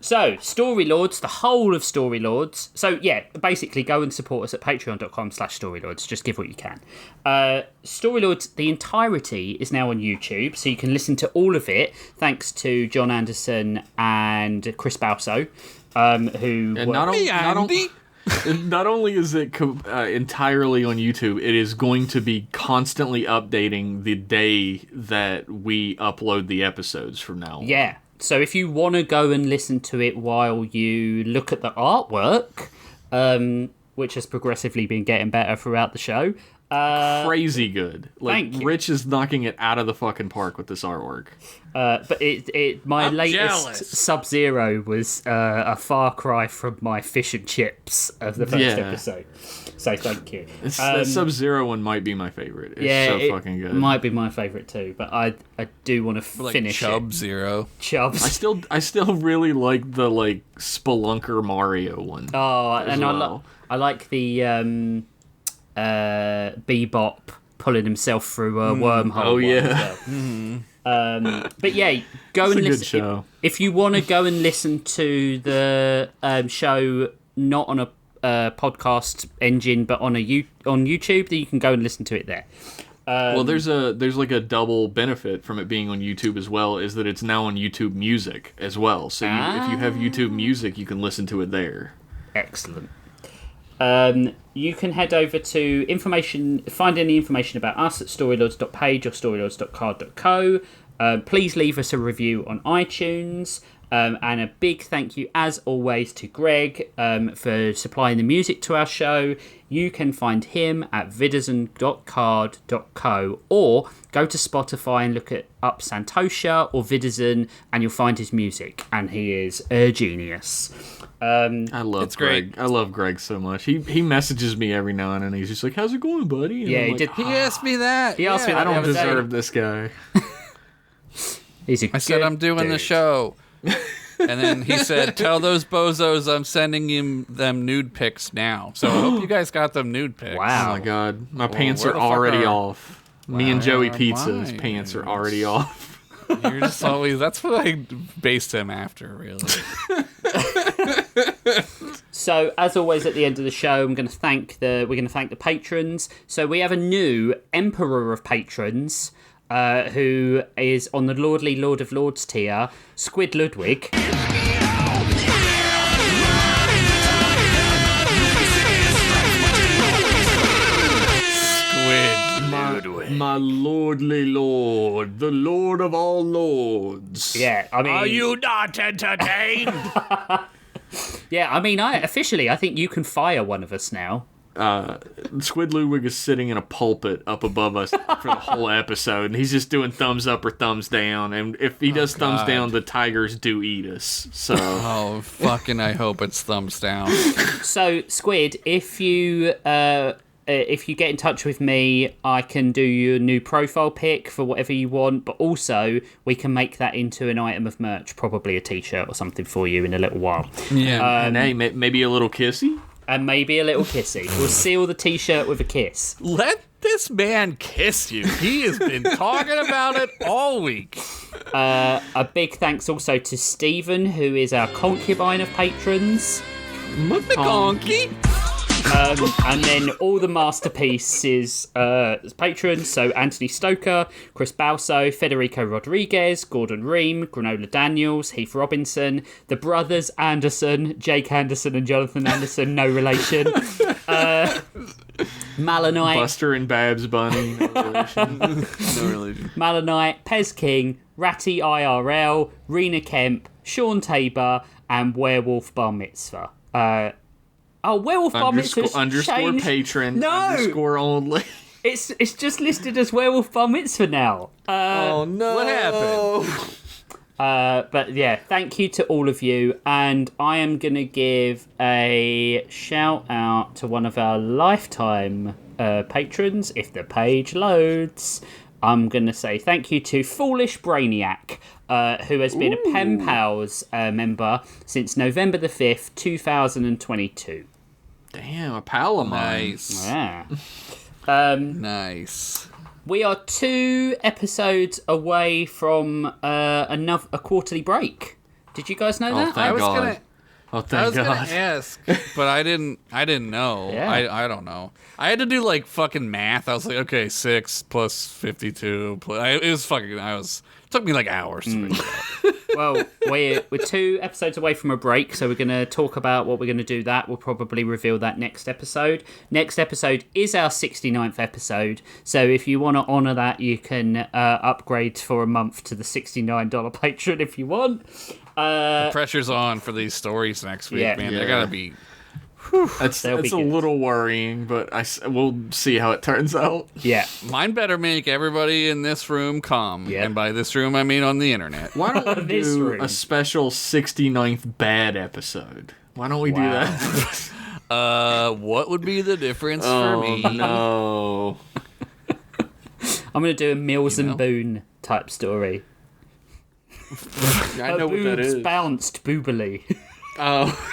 So, Story Lords, the whole of Story Lords. So, yeah, basically go and support us at patreon.com/storylords. Just give what you can. Story Lords, the entirety is now on YouTube, so you can listen to all of it, thanks to John Anderson and Chris Balso, who... And not only is it entirely on YouTube, it is going to be constantly updating the day that we upload the episodes from now on. Yeah. So if you want to go and listen to it while you look at the artwork, which has progressively been getting better throughout the show. Crazy good. Thank you. Rich is knocking it out of the fucking park with this artwork. But my I'm latest jealous. Sub-Zero was a far cry from my fish and chips of the first episode. So thank you. That Sub-Zero one might be my favorite. It's fucking good. Might be my favourite too, but I do want to finish Chub it. Zero. Chubs. I still really like the Spelunker Mario one. Oh, and well. I like the Bebop pulling himself through a wormhole. Oh, yeah. Well. But yeah, go and a listen. good show. If you want to go and listen to the show, not on a podcast engine, but on YouTube, then you can go and listen to it there. Well, there's like a double benefit from it being on YouTube as well, is that it's now on YouTube Music as well. So if you have YouTube Music, you can listen to it there. Excellent. You can head over to find any information about us at storylords.page or storylords.card.co. Please leave us a review on iTunes. And a big thank you, as always, to Greg for supplying the music to our show. You can find him at vidazen.card.co, or go to Spotify and look up Santosha or Vidazen, and you'll find his music. And he is a genius. I love Greg. I love Greg so much. He messages me every now and then. He's just like, "How's it going, buddy?" And Yeah, I'm he like, did. He asked me that. He asked me that I the don't other day. deserve this guy. I said, I'm doing the show. And then he said, tell those bozos I'm sending them nude pics now. So I hope you guys got them nude pics. Wow. Oh my god, my pants where are the fuck already are- off. Me and Joey Where are Pizza's mine? pants are already off. You're just always, that's what I based him after, really. So, as always, at the end of the show, we're going to thank the patrons. So we have a new Emperor of Patrons, who is on the Lordly Lord of Lords tier, Squid Ludwig. My lordly lord, the lord of all lords. Yeah, I mean, Are you not entertained? yeah, I mean, I think you can fire one of us now. Squid Ludwig is sitting in a pulpit up above us for the whole episode, and he's just doing thumbs up or thumbs down. And if he does thumbs God. down, the tigers do eat us. So Oh, fucking I hope it's thumbs down. So, Squid, if you get in touch with me, I can do you a new profile pic for whatever you want, but also we can make that into an item of merch, probably a t-shirt or something for you in a little while. Yeah. and hey, maybe a little kissy. And maybe a little kissy. We'll seal the t-shirt with a kiss. Let this man kiss you. He has been talking about it all week. A big thanks also to Stephen, who is our concubine of patrons. McConkie. And then all the masterpieces patrons, so Anthony Stoker, Chris Balso, Federico Rodriguez, Gordon Ream, Granola Daniels, Heath Robinson, the brothers Anderson, Jake Anderson and Jonathan Anderson, no relation. Malanite, Buster and Babs Bunny. No relation. No relation. Malanite, Pez King, Ratty IRL, Rena Kemp, Sean Tabor, and Werewolf Bar Mitzvah. Werewolf Bar Mitzvah underscore changed. patron. No! Underscore only. It's just listed as Werewolf Bar Mitzvah now. Oh no! What happened? But yeah, thank you to all of you, and I am going to give a shout out to one of our lifetime patrons, if the page loads. I'm going to say thank you to Foolish Brainiac, who has been a Pen Pals member since November the 5th, 2022. Damn, a pal of mine. Nice. Yeah. Nice. We are 2 episodes away from a quarterly break. Did you guys know Oh, that? thank I was God. gonna. Oh, I thank was gonna God. ask, but I didn't know. Yeah. I don't know. I had to do like fucking math. I was like, okay, 6 plus 52 plus. It was fucking. It took me like hours to figure it out. Well, we're 2 episodes away from a break, so we're going to talk about what we're going to do that. We'll probably reveal that next episode. Next episode is our 69th episode, so if you want to honour that, you can upgrade for a month to the $69 Patreon if you want. The pressure's on for these stories next week, Yeah. man. Yeah. They're gotta be. That's They'll be a good. little worrying, but we'll see how it turns out. Yeah. Mine better make everybody in this room come. Yeah. And by this room, I mean on the internet. Why don't we This do room. a special 69th bad episode? Why don't we do Wow. that? What would be the difference for Oh, me? no. I'm going to do a Mills You know? and Boone type story. I know what that Boobs is. bounced boobily. Oh.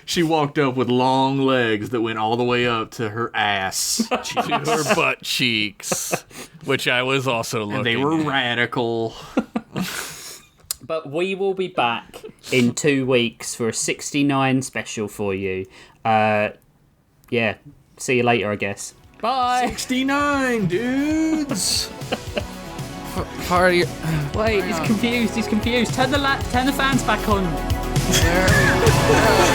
She walked up with long legs that went all the way up to her ass. To her butt cheeks, which I was also looking And they were at. radical. But we will be back in 2 weeks for a 69 special for you. Yeah. See you later, I guess. Bye. 69, dudes. Party. Wait, he's confused. Turn the fans back on. There we go.